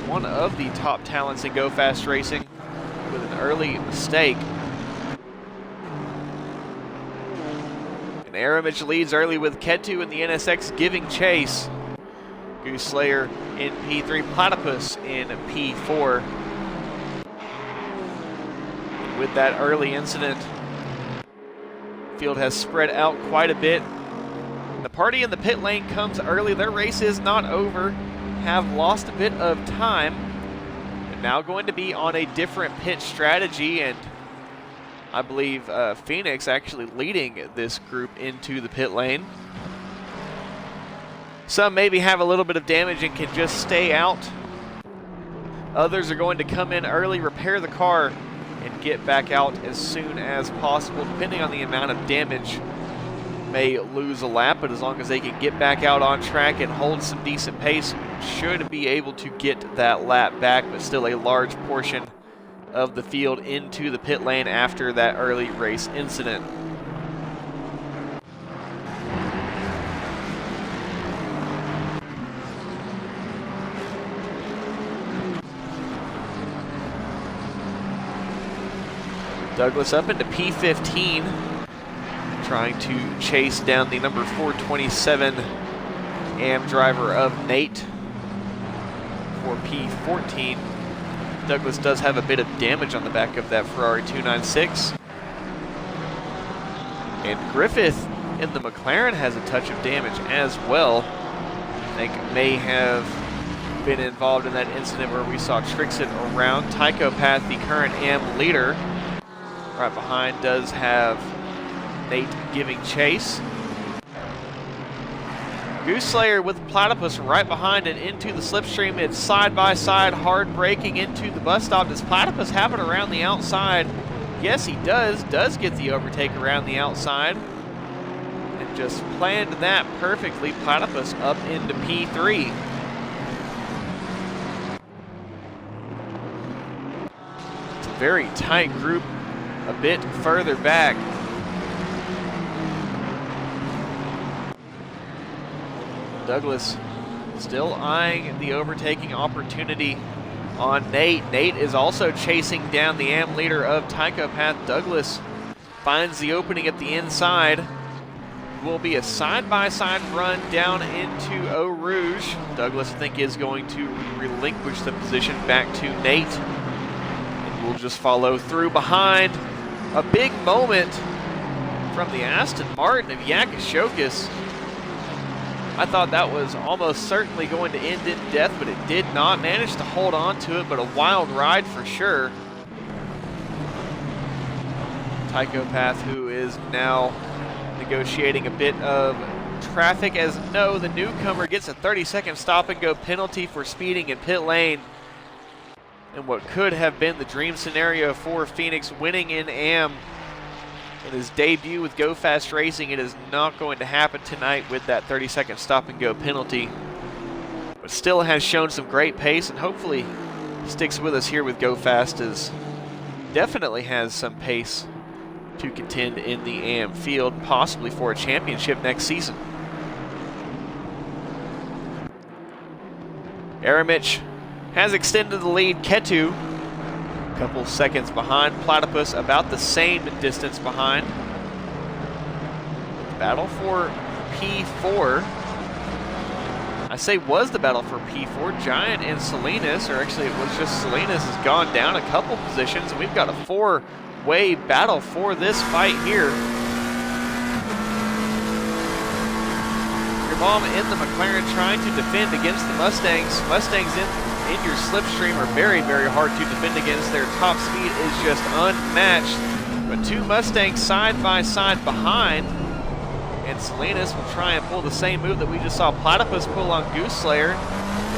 One of the top talents in GoFAST Racing with an early mistake. And Aramich leads early with Ketu and the NSX giving chase. Goose Slayer in P3, Platypus in P4. And with that early incident, field has spread out quite a bit. The party in the pit lane comes early. Their race is not over. Have lost a bit of time. And now going to be on a different pit strategy, and I believe Phoenix actually leading this group into the pit lane. Some maybe have a little bit of damage and can just stay out. Others are going to come in early, repair the car, and get back out as soon as possible. Depending on the amount of damage, may lose a lap, but as long as they can get back out on track and hold some decent pace, should be able to get that lap back, but still a large portion of the field into the pit lane after that early race incident. Douglas up into P15, trying to chase down the number 427 AM driver of Nate for P14. Douglas does have a bit of damage on the back of that Ferrari 296. And Griffith in the McLaren has a touch of damage as well. I think may have been involved in that incident where we saw Trixit around. Tychopath, the current AM leader, right behind, does have Nate giving chase. Goose Slayer with Platypus right behind and into the slipstream. It's side by side, hard braking into the bus stop. Does Platypus have it around the outside? Yes, he does. Does get the overtake around the outside. And just planned that perfectly. Platypus up into P3. It's a very tight group a bit further back. Douglas still eyeing the overtaking opportunity on Nate. Nate is also chasing down the AM leader of Tychopath. Douglas finds the opening at the inside. Will be a side-by-side run down into Eau Rouge. Douglas, I think, is going to relinquish the position back to Nate. And we'll just follow through behind. A big moment from the Aston Martin of Yakashokis. I thought that was almost certainly going to end in death, but it did not. Manage to hold on to it, but a wild ride for sure. Tycho Path, who is now negotiating a bit of traffic, as no, the newcomer gets a 30-second stop-and-go penalty for speeding in pit lane. And what could have been the dream scenario for Phoenix winning in AM in his debut with GoFAST Racing, it is not going to happen tonight with that 30-second stop-and-go penalty. But still has shown some great pace, and hopefully sticks with us here with GoFAST, as definitely has some pace to contend in the AM field, possibly for a championship next season. Aramich has extended the lead. Ketu, a couple seconds behind. Platypus about the same distance behind. Battle for P4. I say was the battle for P4. Giant and Salinas, or actually it was just Salinas, has gone down a couple positions, and we've got a four-way battle for this fight here. Your mom in the McLaren trying to defend against the Mustangs. Mustangs in your slipstream are very, very hard to defend against. Their top speed is just unmatched. But two Mustangs side by side behind. And Salinas will try and pull the same move that we just saw Platypus pull on Goose Slayer.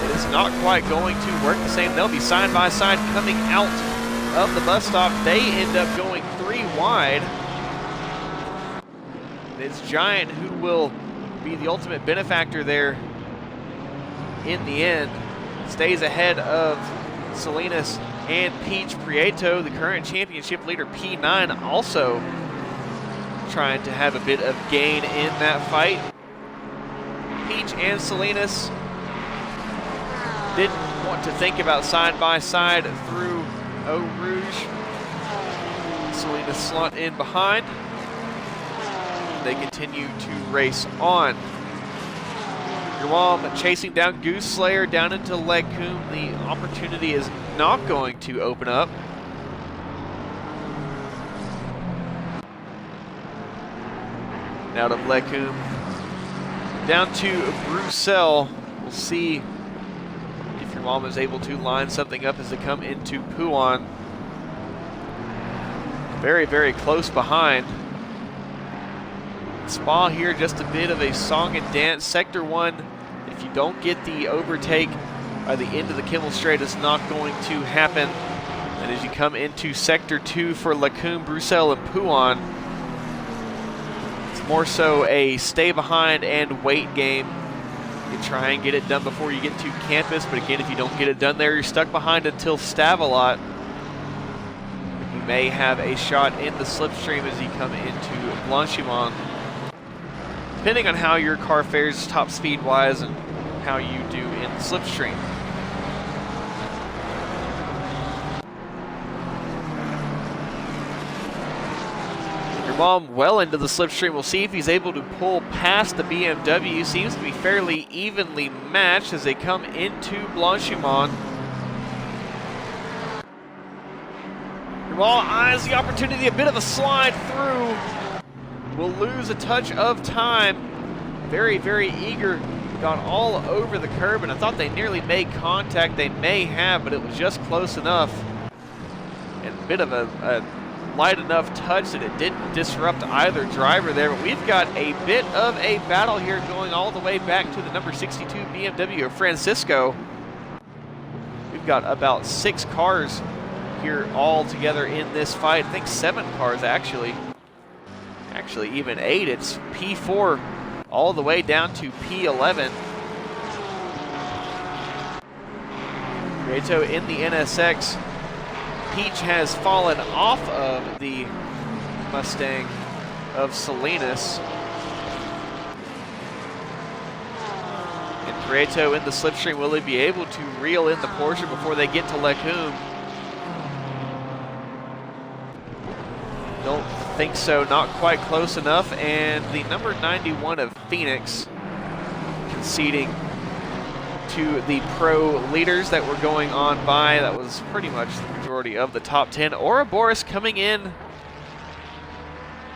It is not quite going to work the same. They'll be side by side coming out of the bus stop. They end up going 3 wide. And it's Giant who will be the ultimate benefactor there in the end. Stays ahead of Salinas and Peach. Prieto, the current championship leader, P9, also trying to have a bit of gain in that fight. Peach and Salinas didn't want to think about side by side through Eau Rouge. Salinas slot in behind. They continue to race on. Guam chasing down Goose Slayer down into Legcombe. The opportunity is not going to open up. Out of Legcombe down to Bruxelles. We'll see if your mom is able to line something up as they come into Pouan. Very, very close behind. Spa here, just a bit of a song and dance. Sector 1, if you don't get the overtake by the end of the Kimmel Straight, it's not going to happen. And as you come into Sector 2 for Legcombe, Bruxelles, and Pouan, it's more so a stay behind and wait game. You try and get it done before you get to campus, but again, if you don't get it done there, you're stuck behind until Stavelot. You may have a shot in the slipstream as you come into Blanchimont, depending on how your car fares top speed wise and how you do in the slipstream. Your mom well into the slipstream. We'll see if he's able to pull past the BMW. Seems to be fairly evenly matched as they come into Blanchimont. Your mom eyes the opportunity, a bit of a slide through. Will lose a touch of time. Very, very eager. Got all over the curb, and I thought they nearly made contact. They may have, but it was just close enough. And a bit of a light enough touch that it didn't disrupt either driver there. But we've got a bit of a battle here going all the way back to the number 62 BMW of Francisco. We've got about 6 cars here all together in this fight. I think 7 cars actually. Actually even 8. It's P4 all the way down to P11. Prieto in the NSX. Peach has fallen off of the Mustang of Salinas. And Prieto in the slipstream. Will he be able to reel in the Porsche before they get to Legcombe? Don't think so, not quite close enough. And the number 91 of Phoenix conceding to the pro leaders that were going on by. That was pretty much the majority of the top 10. Ouroboros coming in,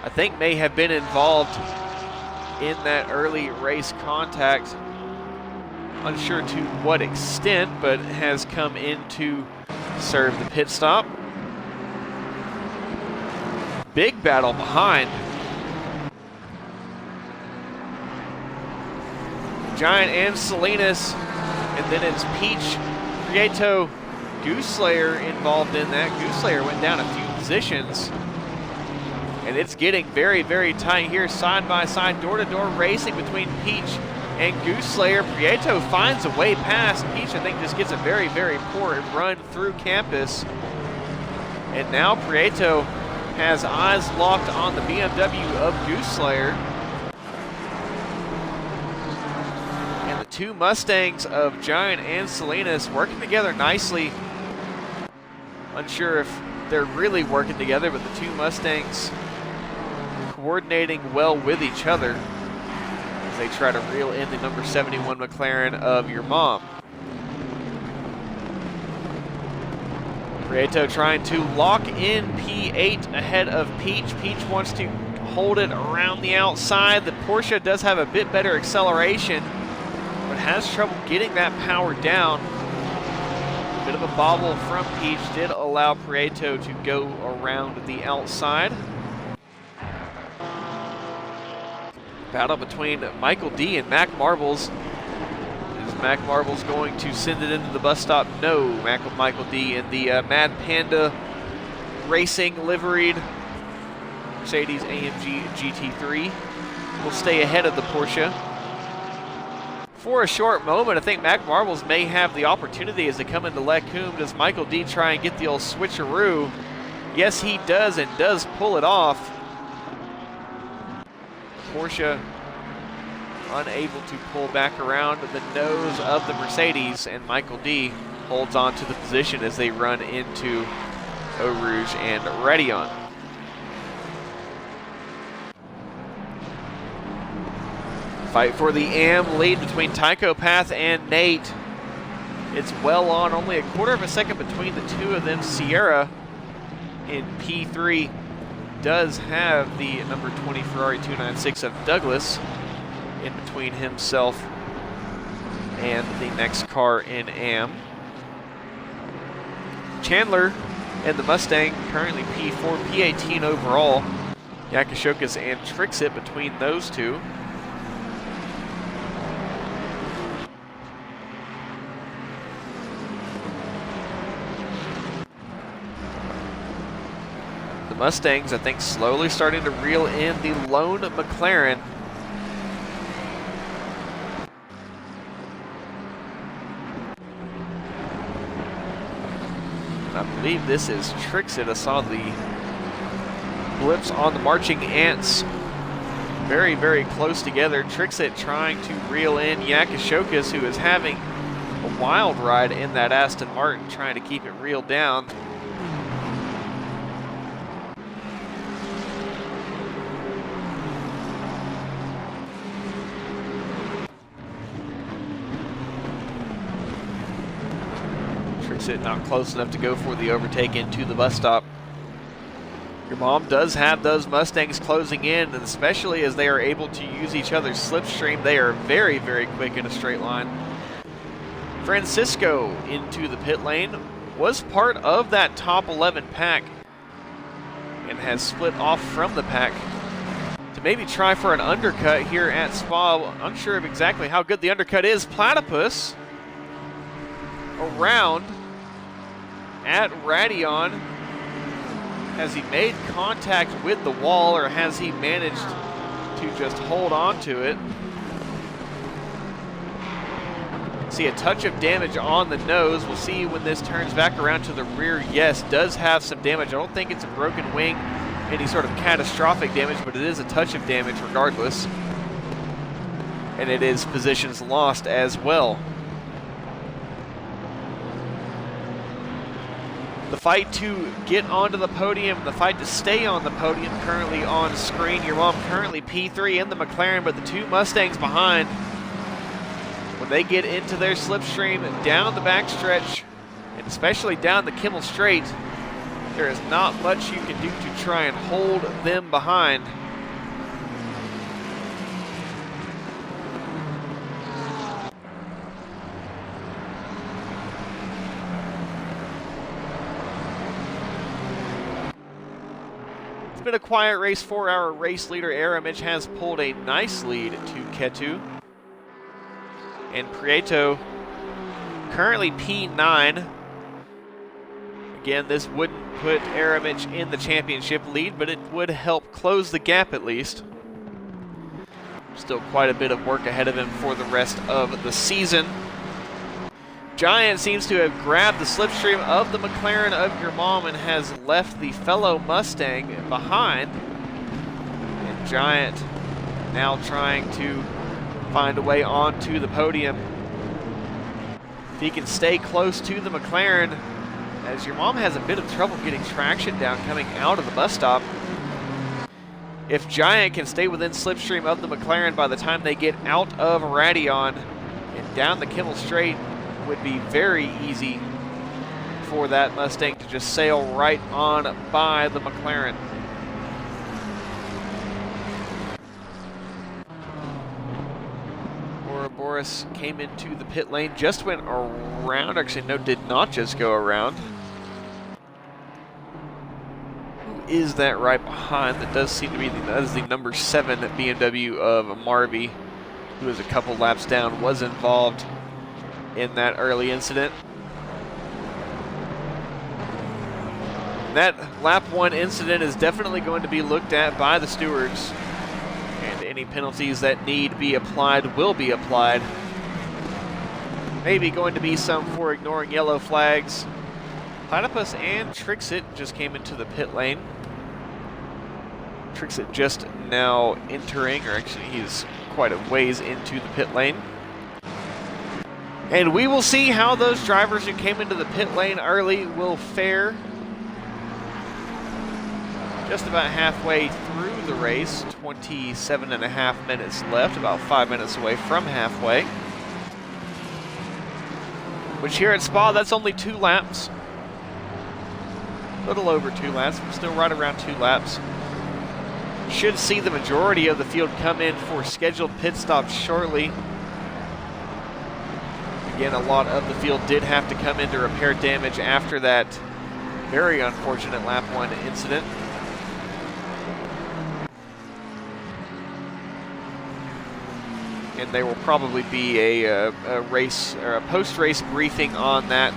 I think may have been involved in that early race contact. Unsure to what extent, but has come in to serve the pit stop. big battle behind. Giant and Salinas, and then it's Peach, Prieto, Gooseslayer involved in that. Gooseslayer went down a few positions, and it's getting very, very tight here, side by side, door-to-door racing between Peach and Gooseslayer. Prieto finds a way past. Peach, I think, just gets a very, very poor run through campus, and now Prieto has eyes locked on the BMW of Gooseslayer. Two Mustangs of Giant and Salinas working together nicely. Unsure if they're really working together, but the two Mustangs coordinating well with each other as they try to reel in the number 71 McLaren of your mom. Prieto trying to lock in P8 ahead of Peach. Peach wants to hold it around the outside. The Porsche does have a bit better acceleration, but has trouble getting that power down. A bit of a bobble from Peach did allow Prieto to go around the outside. Battle between Michael D and Mac Marbles. Is Mac Marbles going to send it into the bus stop? No. Michael D in the Mad Panda Racing liveried Mercedes AMG GT3 will stay ahead of the Porsche. For a short moment, I think Mac Marbles may have the opportunity as they come into Lecumbe. Does Michael D try and get the old switcheroo? Yes, he does, and does pull it off. Porsche unable to pull back around the nose of the Mercedes, and Michael D holds on to the position as they run into Eau Rouge and Raidillon. Fight for the AM lead between Tycho Path and Nate. It's well on, only a quarter of a second between the two of them. Sierra in P3 does have the number 20 Ferrari 296 of Douglas in between himself and the next car in AM. Chandler and the Mustang currently P4, P18 overall. Yakashokas and Trixit between those two. Mustangs, I think, slowly starting to reel in the lone McLaren. And I believe this is Trixit. I saw the blips on the marching ants very, very close together. Trixit trying to reel in Yakashokas, who is having a wild ride in that Aston Martin, trying to keep it reeled down. Not close enough to go for the overtake into the bus stop. Your mom does have those Mustangs closing in, and especially as they are able to use each other's slipstream, they are very, very quick in a straight line. Francisco into the pit lane, was part of that top 11 pack and has split off from the pack to maybe try for an undercut here at Spa. Unsure of exactly how good the undercut is. Platypus around at Raidillon. Has he made contact with the wall, or has he managed to just hold on to it? See a touch of damage on the nose. We'll see when this turns back around to the rear. Yes, does have some damage. I don't think it's a broken wing, any sort of catastrophic damage, but it is a touch of damage regardless. And it is positions lost as well. The fight to get onto the podium, the fight to stay on the podium currently on screen. Your mom currently P3 in the McLaren, but the two Mustangs behind. When they get into their slipstream down the backstretch, and especially down the Kimmel Straight, there is not much you can do to try and hold them behind. been a quiet race for our race leader. Aramich has pulled a nice lead to Ketu. And Prieto currently P9. Again, this wouldn't put Aramich in the championship lead, but it would help close the gap at least. Still quite a bit of work ahead of him for the rest of the season. Giant seems to have grabbed the slipstream of the McLaren of your mom and has left the fellow Mustang behind. And Giant now trying to find a way onto the podium. If he can stay close to the McLaren, as your mom has a bit of trouble getting traction down coming out of the bus stop. If Giant can stay within slipstream of the McLaren by the time they get out of Radion and down the Kimmel Straight, would be very easy for that Mustang to just sail right on by the McLaren. Boris came into the pit lane, just went around. Actually, no, did not just go around. Who is that right behind? That does seem to be that is the number 7 BMW of Marby, who is a couple laps down, was involved in that early incident. That lap 1 incident is definitely going to be looked at by the stewards. Any penalties that need be applied will be applied. Maybe going to be some for ignoring yellow flags. Platypus and Trixit just came into the pit lane. Trixit just now entering, or actually he's quite a ways into the pit lane. And we will see how those drivers who came into the pit lane early will fare. Just about halfway through the race, 27.5 minutes left, about 5 minutes away from halfway. Which here at Spa, that's only 2 laps. A little over 2 laps, but still right around 2 laps. Should see the majority of the field come in for scheduled pit stops shortly. Again, a lot of the field did have to come in to repair damage after that very unfortunate lap 1 incident. And there will probably be a race or a post-race briefing on that,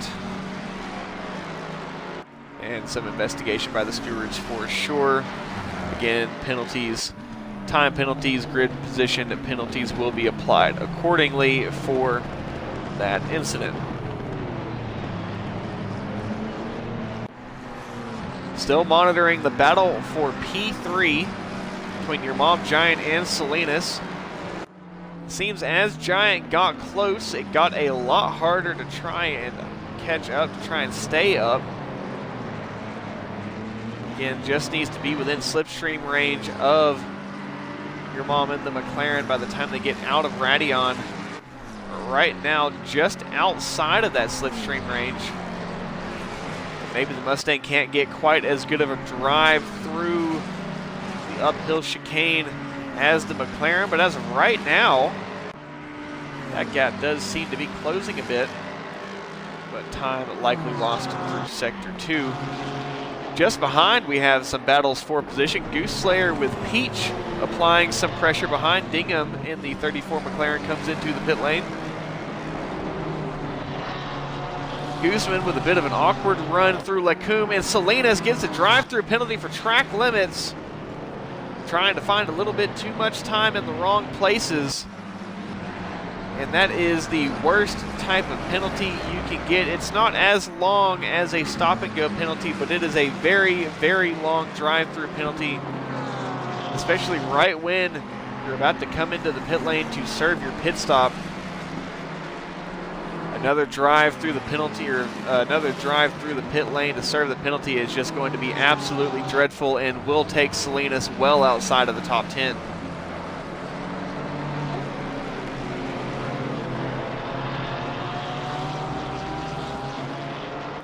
and some investigation by the stewards for sure. Again, penalties, time penalties, grid position penalties will be applied accordingly for that incident. Still monitoring the battle for P3 between your mom, Giant, and Salinas. Seems as Giant got close, it got a lot harder to try and catch up, to try and stay up. Again, just needs to be within slipstream range of your mom and the McLaren by the time they get out of Radion. Right now, just outside of that slipstream range. Maybe the Mustang can't get quite as good of a drive through the uphill chicane as the McLaren, but as of right now, that gap does seem to be closing a bit, but time likely lost through Sector 2. Just behind, we have some battles for position. Goose Slayer with Peach applying some pressure behind. Dingham in the 34 McLaren comes into the pit lane. Guzman with a bit of an awkward run through Lacombe, and Salinas gets a drive-through penalty for track limits. Trying to find a little bit too much time in the wrong places. And that is the worst type of penalty you can get. It's not as long as a stop-and-go penalty, but it is a very, very long drive-through penalty, especially right when you're about to come into the pit lane to serve your pit stop. Another drive through the penalty, or another drive through the pit lane to serve the penalty is just going to be absolutely dreadful and will take Salinas well outside of the top 10.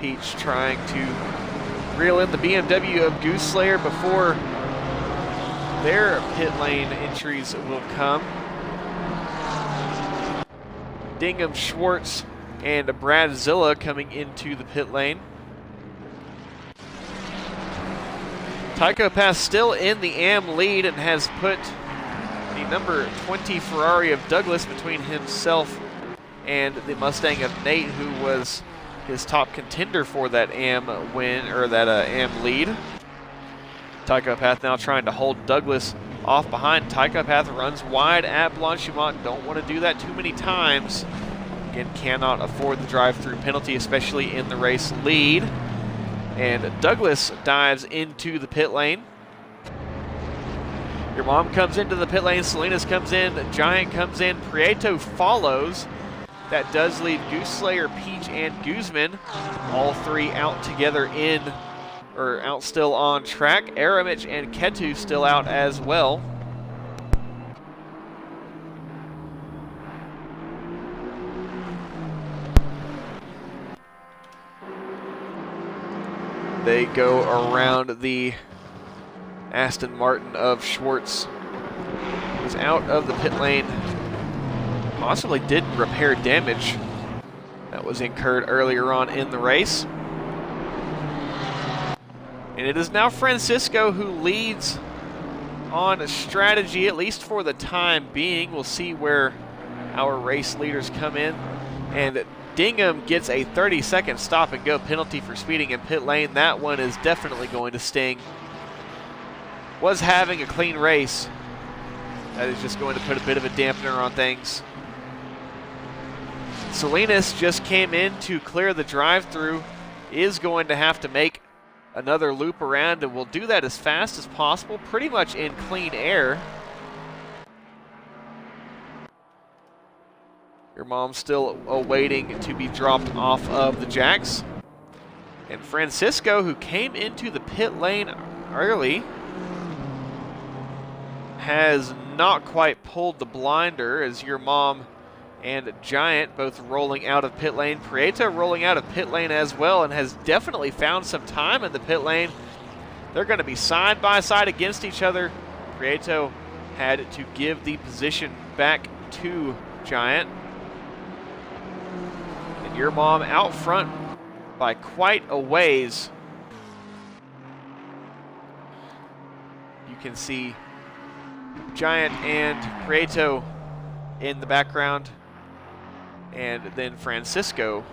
Peach trying to reel in the BMW of Goose Slayer before their pit lane entries will come. Dingham, Schwartz, and Brad Zilla coming into the pit lane. Tycho Pass still in the AM lead and has put the number 20 Ferrari of Douglas between himself and the Mustang of Nate, who was his top contender for that AM win, or that AM lead. Tycho Path now trying to hold Douglas off behind. Tycho Path runs wide at Blanchimont. Don't want to do that too many times. Again, cannot afford the drive-through penalty, especially in the race lead. And Douglas dives into the pit lane. Your mom comes into the pit lane. Salinas comes in. Giant comes in. Prieto follows. That does leave Gooseslayer, Peach, and Guzman, all three out together out still on track. Aramich and Ketu still out as well. They go around the Aston Martin of Schwartz, who's out of the pit lane. Possibly did repair damage that was incurred earlier on in the race. And it is now Francisco who leads on strategy, at least for the time being. We'll see where our race leaders come in. And Dingham gets a 30-second stop and go penalty for speeding in pit lane. That one is definitely going to sting. Was having a clean race. That is just going to put a bit of a dampener on things. Salinas just came in to clear the drive-through, is going to have to make another loop around, and will do that as fast as possible, pretty much in clean air. Your mom's still awaiting to be dropped off of the jacks. And Francisco, who came into the pit lane early, has not quite pulled the blinder, as your mom and Giant both rolling out of pit lane. Prieto rolling out of pit lane as well, and has definitely found some time in the pit lane. They're going to be side by side against each other. Prieto had to give the position back to Giant. And your mom out front by quite a ways. You can see Giant and Prieto in the background. And then Francisco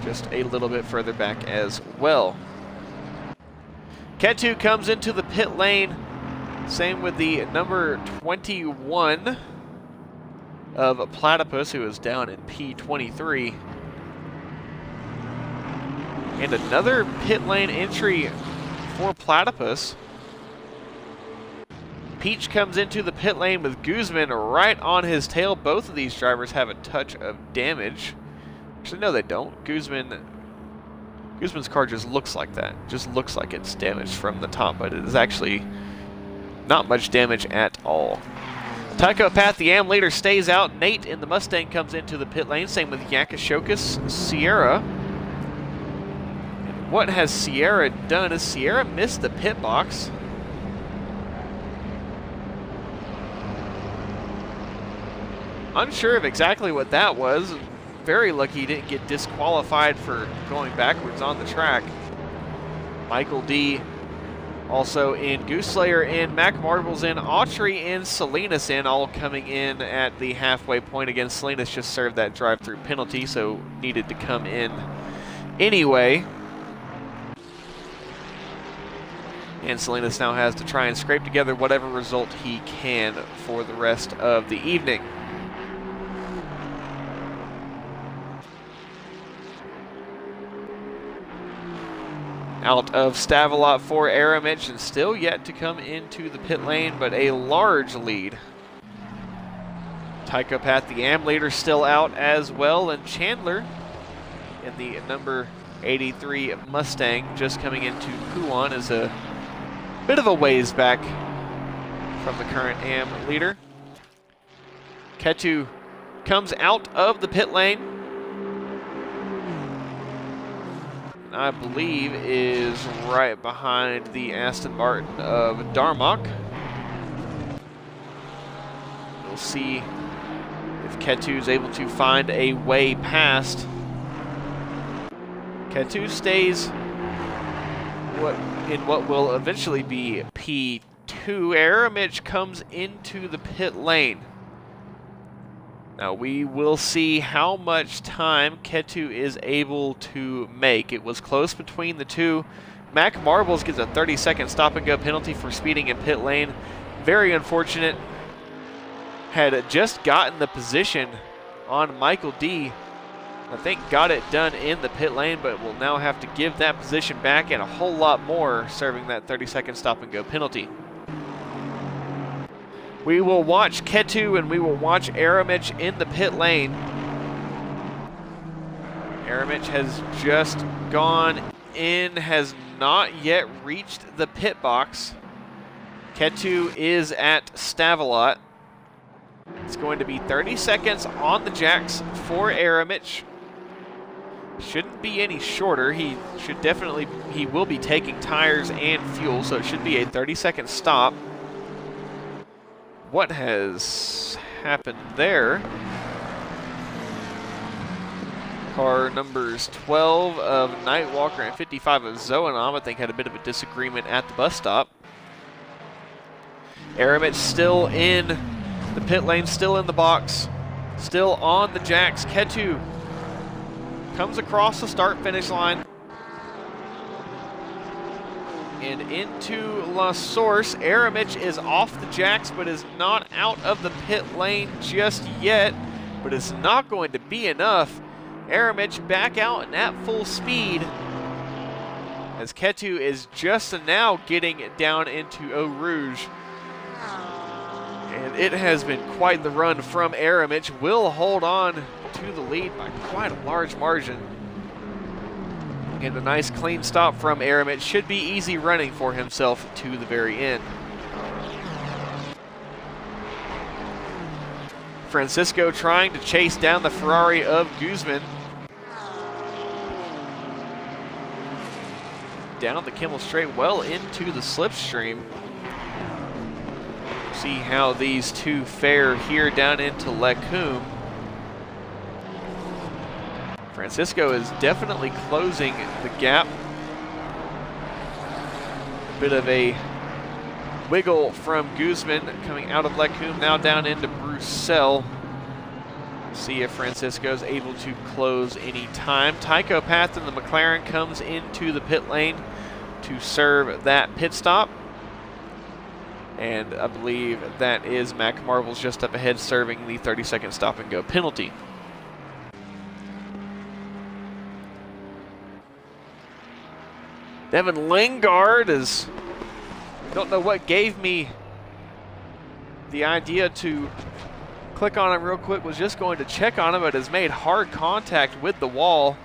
just a little bit further back as well. Ketu comes into the pit lane. Same with the number 21 of Platypus, who is down in P23. And another pit lane entry for Platypus. Peach comes into the pit lane with Guzman right on his tail. Both of these drivers have a touch of damage. Actually, no, they don't. Guzman's car just looks like that. Just looks like it's damaged from the top, but it is actually not much damage at all. Tycho Path, the AM leader, stays out. Nate in the Mustang comes into the pit lane. Same with Yakashokas, Sierra. And what has Sierra done? Has Sierra missed the pit box? Unsure of exactly what that was. Very lucky he didn't get disqualified for going backwards on the track. Michael D. also in. Gooseslayer in, Mac Marbles in, Autry in, Salinas in, all coming in at the halfway point. Again, Salinas just served that drive-through penalty, so needed to come in anyway. And Salinas now has to try and scrape together whatever result he can for the rest of the evening. Out of Stavelot for Aramich, and still yet to come into the pit lane, but a large lead. Tycho Path, the AM leader, still out as well, and Chandler in the number 83 Mustang just coming into Puan is a bit of a ways back from the current AM leader. Ketu comes out of the pit lane. I believe is right behind the Aston Martin of Darmok. We'll see if Ketu is able to find a way past. Ketu stays what will eventually be P2. Aramich comes into the pit lane. Now we will see how much time Ketu is able to make. It was close between the two. Mac Marbles gets a 30-second stop-and-go penalty for speeding in pit lane. Very unfortunate. Had just gotten the position on Michael D. I think got it done in the pit lane, but will now have to give that position back and a whole lot more, serving that 30-second stop-and-go penalty. We will watch Ketu and we will watch Aramich in the pit lane. Aramich has just gone in, has not yet reached the pit box. Ketu is at Stavelot. It's going to be 30 seconds on the jacks for Aramich. Shouldn't be any shorter. He will be taking tires and fuel, so it should be a 30-second stop. What has happened there? Car numbers 12 of Nightwalker and 55 of Zoanam, I think, had a bit of a disagreement at the bus stop. Aramich still in the pit lane, still in the box, still on the jacks. Ketu comes across the start-finish line and into La Source. Aramich is off the jacks, but is not out of the pit lane just yet, but it's not going to be enough. Aramich back out and at full speed as Ketu is just now getting down into Eau Rouge. And it has been quite the run from Aramich. Will hold on to the lead by quite a large margin. And a nice clean stop from Aramich. Should be easy running for himself to the very end. Francisco trying to chase down the Ferrari of Guzman. Down the Kimmel Straight, well into the slipstream. See how these two fare here down into Lecumbe. Francisco is definitely closing the gap. A bit of a wiggle from Guzman coming out of Lecumbe, now down into Bruxelles. See if Francisco is able to close any time. Tycho Path in the McLaren comes into the pit lane to serve that pit stop. And I believe that is Mac Marbles just up ahead serving the 30-second stop-and-go penalty. Devin Lingard is, don't know what gave me the idea to click on him real quick, was just going to check on him, but has made hard contact with the wall.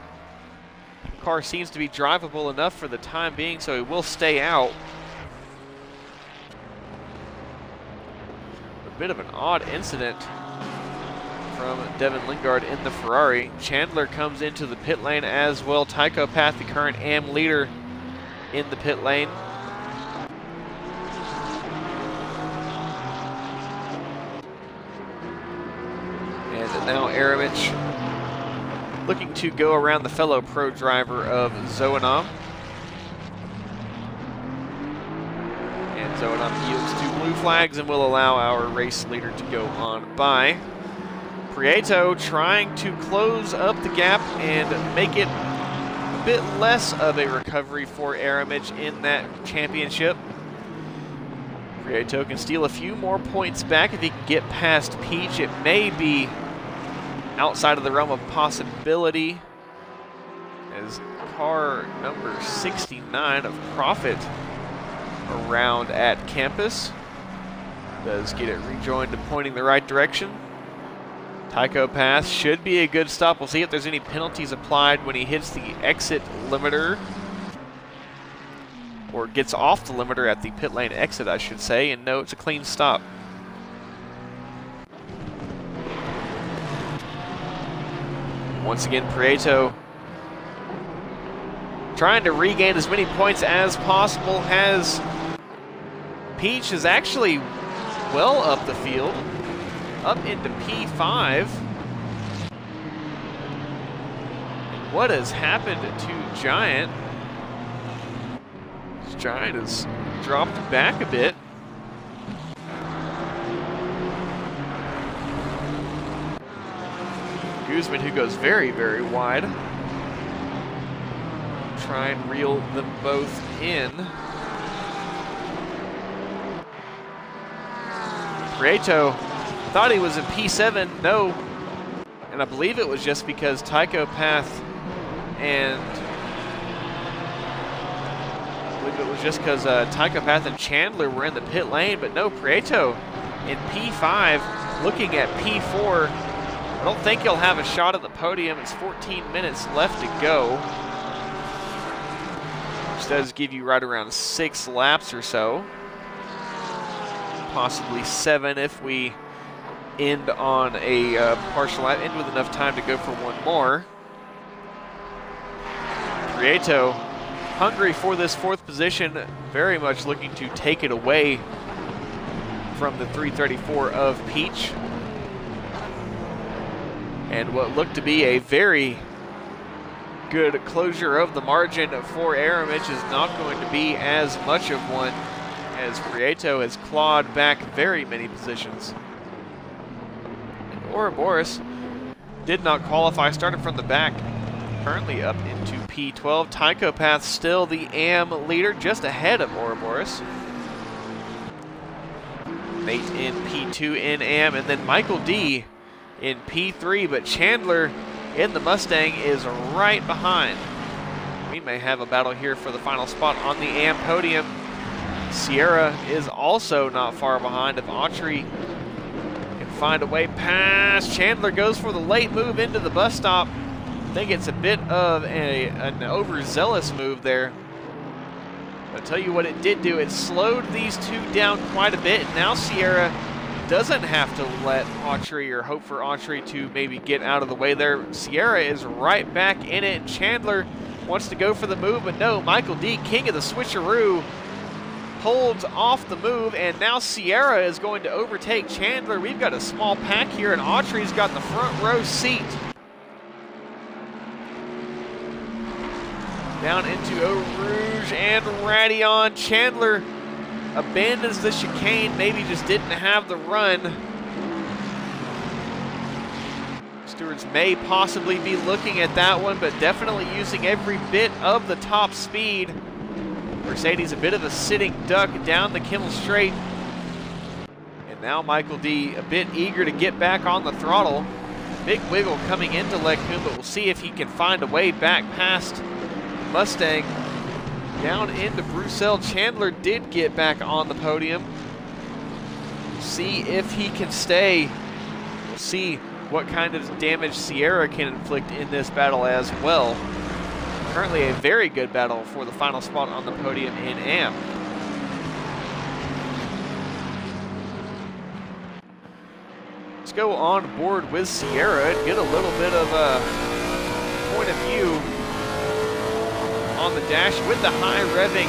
The car seems to be drivable enough for the time being, so he will stay out. A bit of an odd incident from Devin Lingard in the Ferrari. Chandler comes into the pit lane as well. Tycho Path, the current AM leader, in the pit lane. And now Aramich looking to go around the fellow pro driver of Zoanam. And Zoanam yields to blue flags and will allow our race leader to go on by. Prieto trying to close up the gap and make it a bit less of a recovery for Aramich in that championship. Prieto can steal a few more points back if he can get past Peach. It may be outside of the realm of possibility, as car number 69 of Profit around at campus does get it rejoined and pointing the right direction. Tycho Path should be a good stop. We'll see if there's any penalties applied when he hits the exit limiter, or gets off the limiter at the pit lane exit, I should say. And no, it's a clean stop. Once again, Prieto trying to regain as many points as possible. Has Peach is actually well up the field, up into P5. And what has happened to Giant? Giant has dropped back a bit. Guzman, who goes very, very wide. Try and reel them both in. Prieto thought he was in P7, no. And I believe it was just because Tycho Path and Tycho Path and Chandler were in the pit lane, but no, Prieto in P5, looking at P4. I don't think he'll have a shot at the podium. It's 14 minutes left to go, which does give you right around 6 laps or so. Possibly 7 if we end on a partial lap, end with enough time to go for one more. Prieto, hungry for this 4th position, very much looking to take it away from the 334 of Peach. And what looked to be a very good closure of the margin for Aramich is not going to be as much of one, as Prieto has clawed back very many positions. And Ouroboros did not qualify, started from the back, currently up into P12. Tycho Path still the AM leader, just ahead of Ouroboros. Nate in P2 in AM, and then Michael D in P3, but Chandler in the Mustang is right behind. We may have a battle here for the final spot on the AM podium. Sierra is also not far behind. If Autry can find a way past, Chandler goes for the late move into the bus stop. I think it's a bit of an overzealous move there. I'll tell you what it did do. It slowed these two down quite a bit. Now Sierra doesn't have to let Autry or hope for Autry to maybe get out of the way there. Sierra is right back in it, and Chandler wants to go for the move, but no, Michael D, king of the switcheroo, holds off the move, and now Sierra is going to overtake Chandler. We've got a small pack here, and Autry's got the front row seat. Down into Eau Rouge and Radion. Chandler abandons the chicane, maybe just didn't have the run. Stewards may possibly be looking at that one, but definitely using every bit of the top speed. Mercedes a bit of a sitting duck down the Kimmel Straight. And now Michael D a bit eager to get back on the throttle. Big wiggle coming into Lecumbe, but we'll see if he can find a way back past Mustang. Down into Bruxelles. Chandler did get back on the podium. See if he can stay. We'll see what kind of damage Sierra can inflict in this battle as well. Currently a very good battle for the final spot on the podium in AM. Let's go on board with Sierra and get a little bit of a point of view on the dash with the high revving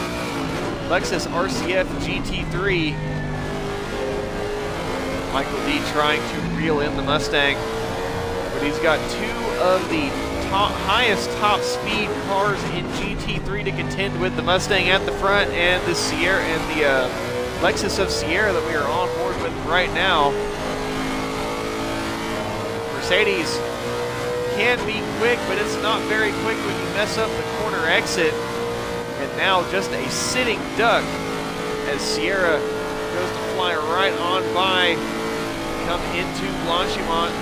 Lexus RCF GT3. Michael D trying to reel in the Mustang, but he's got 2 of the highest top speed cars in GT3 to contend with, the Mustang at the front and the Sierra and the Lexus of Sierra that we are on board with right now. Mercedes can be quick, but it's not very quick when you mess up the corner exit. And now just a sitting duck as Sierra goes to fly right on by, come into Blanchimont.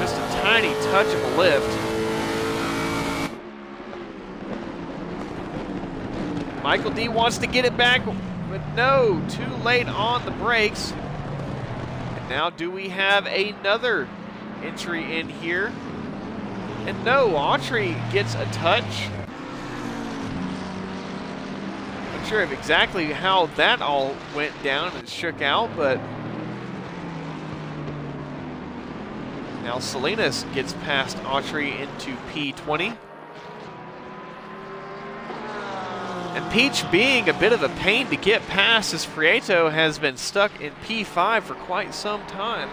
Just a tiny touch of a lift. Michael D wants to get it back, but no, too late on the brakes. And now do we have another entry in here? And no, Autry gets a touch. Not sure of exactly how that all went down and shook out, but now Salinas gets past Autry into P20. And Peach being a bit of a pain to get past, as Prieto has been stuck in P5 for quite some time.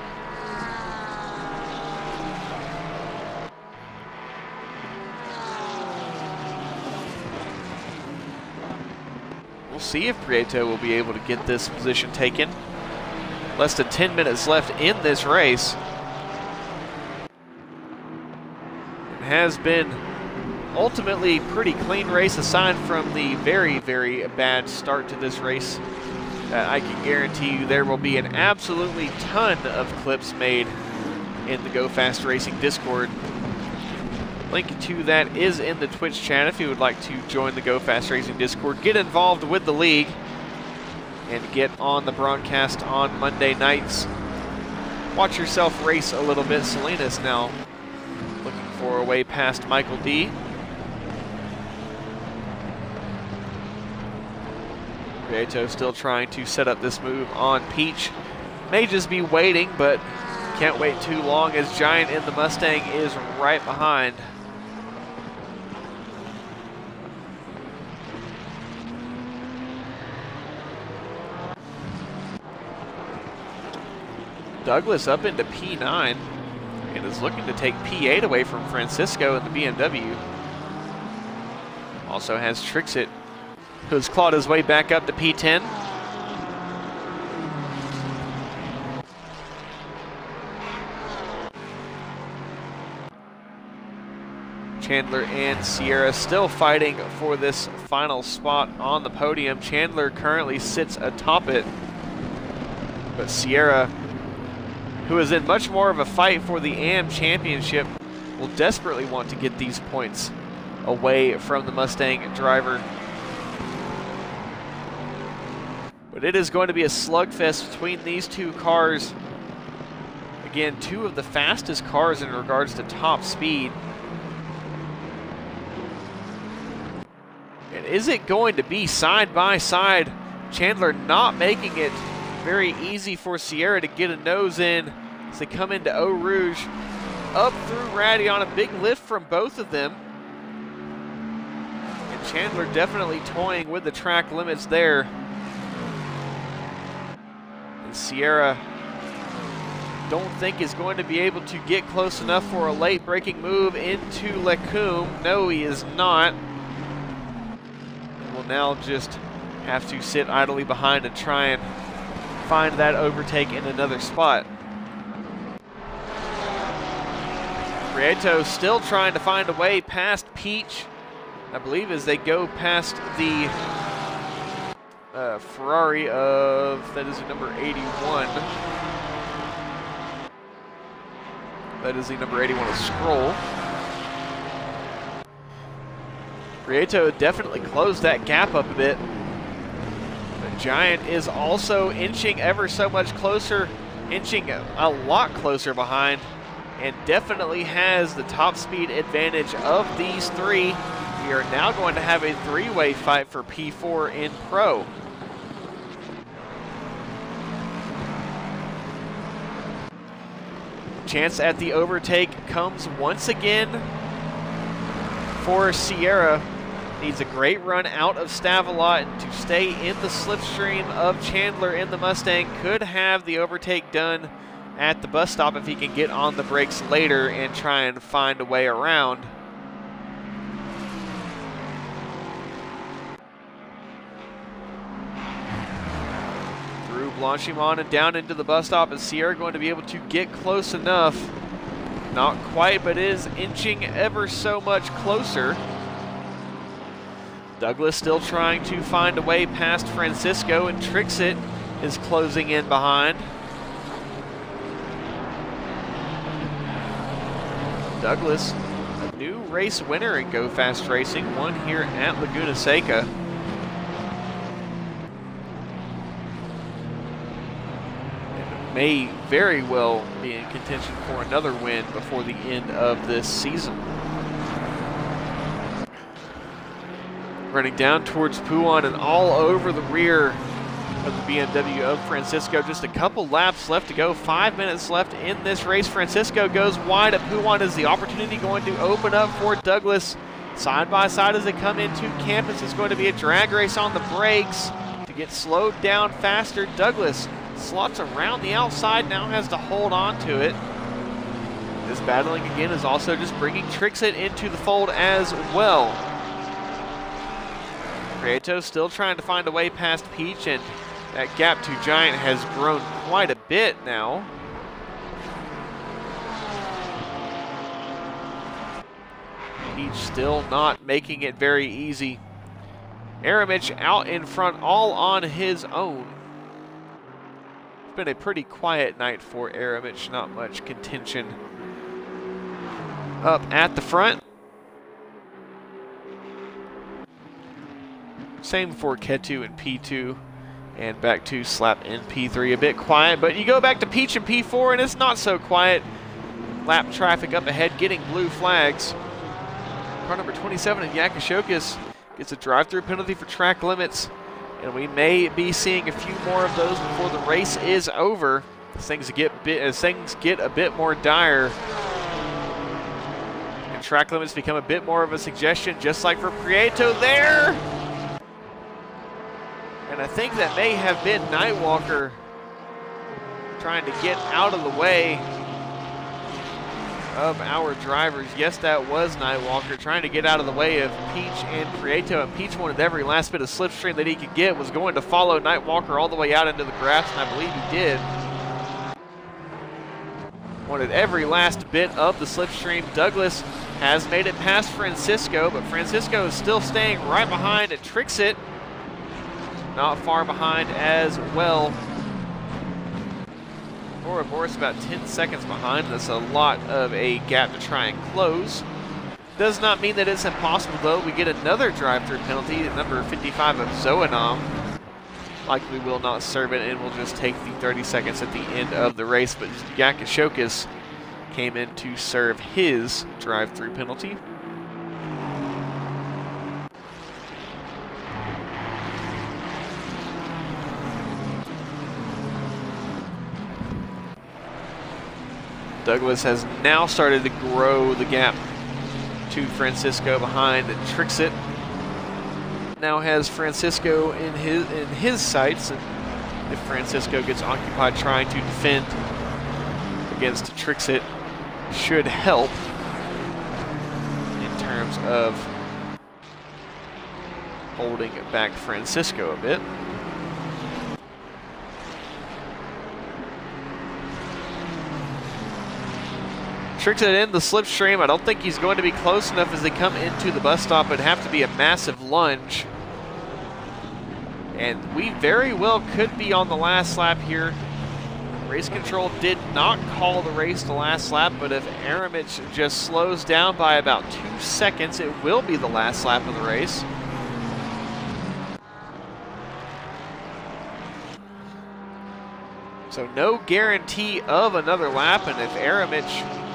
We'll see if Prieto will be able to get this position taken. Less than 10 minutes left in this race. It has been ultimately pretty clean race aside from the very, very bad start to this race. I can guarantee you there will be an absolutely ton of clips made in the GoFast Racing Discord. Link to that is in the Twitch chat if you would like to join the GoFast Racing Discord, get involved with the league, and get on the broadcast on Monday nights. Watch yourself race a little bit. Salinas now looking for a way past Michael D. Prieto still trying to set up this move on Peach. May just be waiting, but can't wait too long as Giant in the Mustang is right behind. Douglas up into P9 and is looking to take P8 away from Francisco in the BMW. Also has Trixit, who's clawed his way back up to P10. Chandler and Sierra still fighting for this final spot on the podium. Chandler currently sits atop it, but Sierra, who is in much more of a fight for the AM Championship, will desperately want to get these points away from the Mustang driver. But it is going to be a slugfest between these two cars. Again, two of the fastest cars in regards to top speed. And is it going to be side by side? Chandler not making it very easy for Sierra to get a nose in as they come into Eau Rouge. Up through Ratty on a big lift from both of them. And Chandler definitely toying with the track limits there. And Sierra, don't think is going to be able to get close enough for a late braking move into Lecumbe. No, he is not. And will now just have to sit idly behind and try and find that overtake in another spot. Prieto still trying to find a way past Peach, I believe, as they go past the Ferrari of, that is the number 81. That is the number 81 of Scroll. Prieto definitely closed that gap up a bit. But Giant is also inching ever so much closer, inching a lot closer behind, and definitely has the top speed advantage of these three. We are now going to have a three-way fight for P4 in Pro. Chance at the overtake comes once again for Sierra. Needs a great run out of Stavelot to stay in the slipstream of Chandler in the Mustang. Could have the overtake done at the bus stop if he can get on the brakes later and try and find a way around. Through Blanchimont and down into the bus stop, is Sierra going to be able to get close enough? Not quite, but is inching ever so much closer. Douglas still trying to find a way past Francisco, and Trixit is closing in behind. Douglas, a new race winner in GoFast Racing, won here at Laguna Seca. And may very well be in contention for another win before the end of this season. Running down towards Pouan and all over the rear of the BMW of Francisco. Just a couple laps left to go. 5 minutes left in this race. Francisco goes wide at Pouan. Is the opportunity going to open up for Douglas? Side by side as they come into campus. It's going to be a drag race on the brakes to get slowed down faster. Douglas slots around the outside, now has to hold on to it. This battling again is also just bringing Trixit into the fold as well. Prieto still trying to find a way past Peach, and that gap to Giant has grown quite a bit now. Peach still not making it very easy. Aramich out in front all on his own. It's been a pretty quiet night for Aramich, not much contention up at the front. Same for Ketu in P2 and back to Slap in P3. A bit quiet, but you go back to Peach in P4 and it's not so quiet. Lap traffic up ahead getting blue flags. Car number 27 in Yakashokis gets a drive-through penalty for track limits, and we may be seeing a few more of those before the race is over. As things get a bit more dire, and track limits become a bit more of a suggestion, just like for Prieto there. And I think that may have been Nightwalker trying to get out of the way of our drivers. Yes, that was Nightwalker trying to get out of the way of Peach and Prieto, and Peach wanted every last bit of slipstream that he could get, was going to follow Nightwalker all the way out into the grass, and I believe he did. Wanted every last bit of the slipstream. Douglas has made it past Francisco, but Francisco is still staying right behind and tricks it. Not far behind as well. Ouroboros about 10 seconds behind. That's a lot of a gap to try and close. Does not mean that it's impossible, though. We get another drive-through penalty at number 55 of Zoanam. Likely will not serve it, and will just take the 30 seconds at the end of the race. But Yakashokis came in to serve his drive-through penalty. Douglas has now started to grow the gap to Francisco behind and tricks it. Now has Francisco in his sights, and if Francisco gets occupied trying to defend against tricks it, should help in terms of holding back Francisco a bit. Tricks it in the slipstream. I don't think he's going to be close enough as they come into the bus stop. It'd have to be a massive lunge. And we very well could be on the last lap here. Race control did not call the race the last lap, but if Aramich just slows down by about 2 seconds, it will be the last lap of the race. So no guarantee of another lap, and if Aramich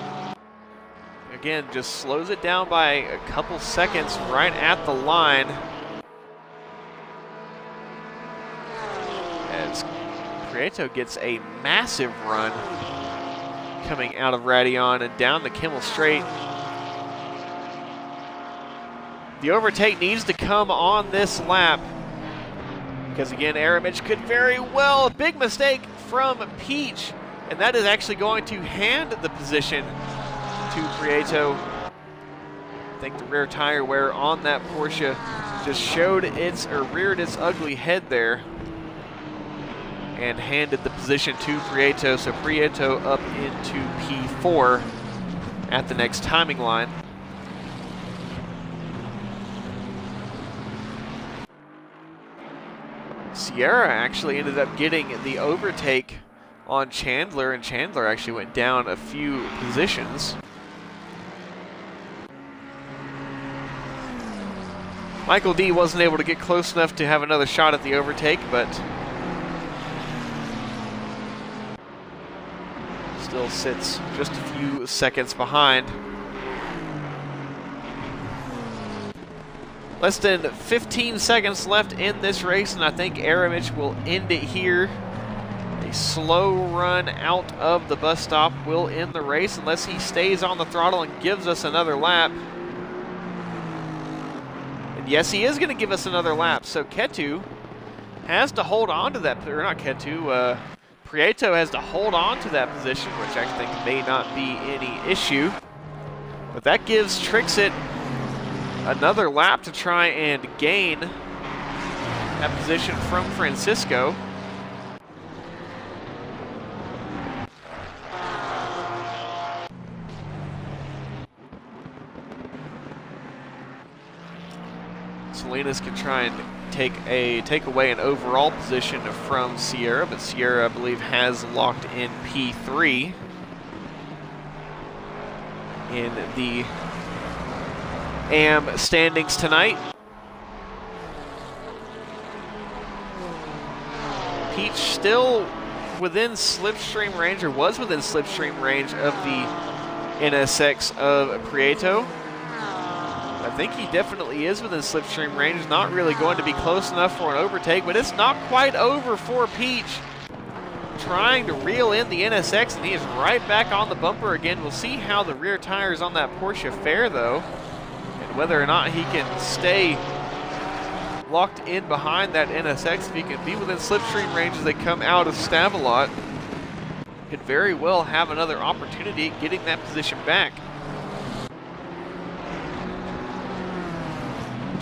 again just slows it down by a couple seconds right at the line, as Prieto gets a massive run coming out of Radion and down the Kimmel Straight. The overtake needs to come on this lap, because again, Aramich could very well, a big mistake from Peach, and that is actually going to hand the position to Prieto. I think the rear tire wear on that Porsche just showed its, or reared its ugly head there and handed the position to Prieto. So Prieto up into P4 at the next timing line. Sierra actually ended up getting the overtake on Chandler, and Chandler actually went down a few positions. Michael D wasn't able to get close enough to have another shot at the overtake, but still sits just a few seconds behind. Less than 15 seconds left in this race, and I think Aramich will end it here. A slow run out of the bus stop will end the race unless he stays on the throttle and gives us another lap. And yes, he is going to give us another lap. So Ketu has to hold on to that, or not Ketu, Prieto has to hold on to that position, which I think may not be any issue. But that gives Trixit another lap to try and gain that position from Francisco. Salinas can try and take away an overall position from Sierra, but Sierra, I believe, has locked in P3 in the AM standings tonight. Peach still within slipstream range, or was within slipstream range of the NSX of Prieto. I think he definitely is within slipstream range. Not really going to be close enough for an overtake, but it's not quite over for Peach. Trying to reel in the NSX, and he is right back on the bumper again. We'll see how the rear tires on that Porsche fare, though, and whether or not he can stay locked in behind that NSX. If he can be within slipstream range as they come out of Stavelot, could very well have another opportunity at getting that position back.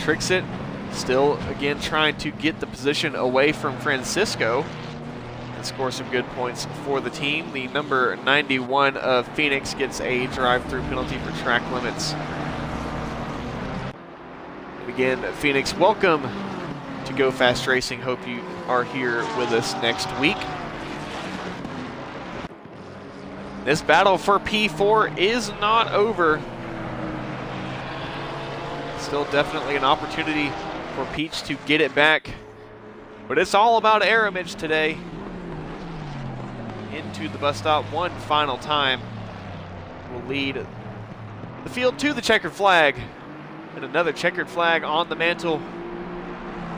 Tricks-It still again trying to get the position away from Francisco and score some good points for the team. The number 91 of Phoenix gets a drive-through penalty for track limits. And again, Phoenix, welcome to GoFAST Racing. Hope you are here with us next week. This battle for P4 is not over. Still definitely an opportunity for Peach to get it back. But it's all about air image today. Into the bus stop one final time. Will lead the field to the checkered flag. And another checkered flag on the mantle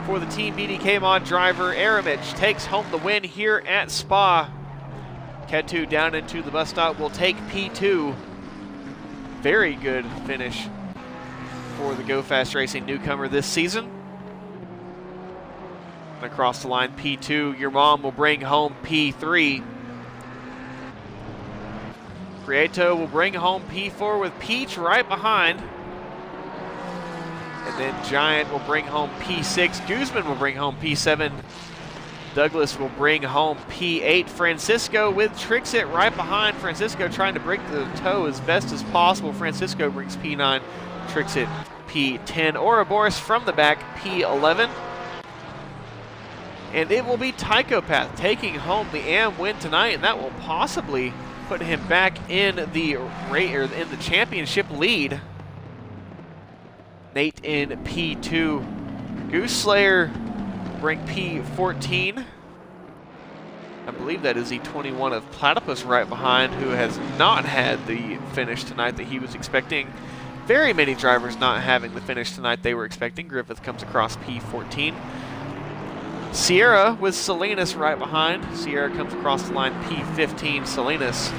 for the Team BDK mod driver. Air image takes home the win here at Spa. Ketu down into the bus stop will take P2. Very good finish for the GoFAST Racing newcomer this season. And across the line, P2, your mom will bring home P3. Prieto will bring home P4 with Peach right behind. And then Giant will bring home P6. Guzman will bring home P7. Douglas will bring home P8. Francisco with Tricks-It right behind. Francisco trying to break the toe as best as possible. Francisco brings P9. Tricks-It P10. Ouroboros from the back, P11. And it will be Tychopath taking home the AM win tonight, and that will possibly put him back in the championship lead. Nate in P2. Goose Slayer bring P14. I believe that is the 21 of Platypus right behind, who has not had the finish tonight that he was expecting. Very many drivers not having the finish tonight they were expecting. Griffith comes across P14. Sierra with Salinas right behind. Sierra comes across the line P15. Salinas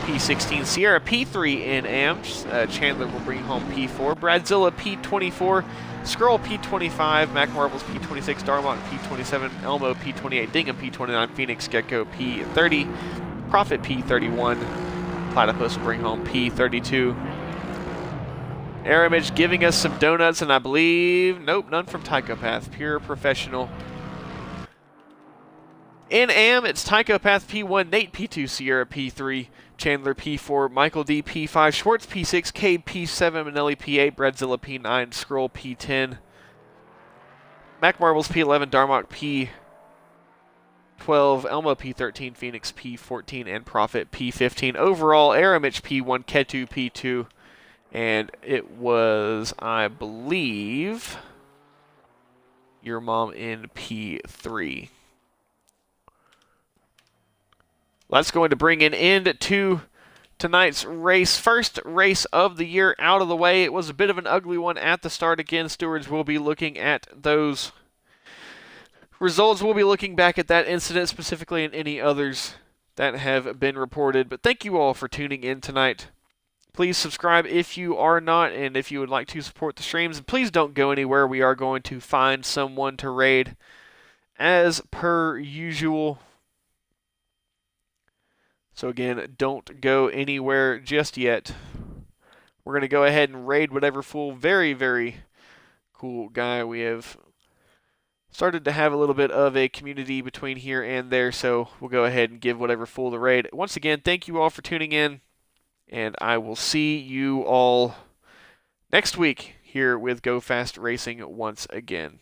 P16. Sierra P3 in AM. Chandler will bring home P4. Bradzilla P24. Scroll P25. Mac Marbles P26. Darmok P27. Elmo P28. Dingham P29. Phoenix Gecko P30. Prophet P31. Platypus will bring home P32. Air Image giving us some donuts, and I believe, nope, none from Tychopath. Pure professional. In AM, it's Tychopath P1, Nate P2, Sierra P3, Chandler P4, Michael D P5, Schwartz P6, Cade P7, Manelli P8, Bradzilla P9, Scroll P10, Mac Marbles P11, Darmok P12, Elmo P13, Phoenix P14, and Prophet P15. Overall, Air Image P1, Ketu P2. And it was, I believe, your mom in P3. That's going to bring an end to tonight's race. First race of the year out of the way. It was a bit of an ugly one at the start. Again, stewards will be looking at those results. We'll be looking back at that incident specifically and any others that have been reported. But thank you all for tuning in tonight. Please subscribe if you are not, and if you would like to support the streams. And please don't go anywhere. We are going to find someone to raid as per usual. So again, don't go anywhere just yet. We're going to go ahead and raid whatever full, very, very cool guy we have started to have a little bit of a community between here and there, so we'll go ahead and give whatever fool the raid. Once again, thank you all for tuning in, and I will see you all next week here with GoFast Racing once again.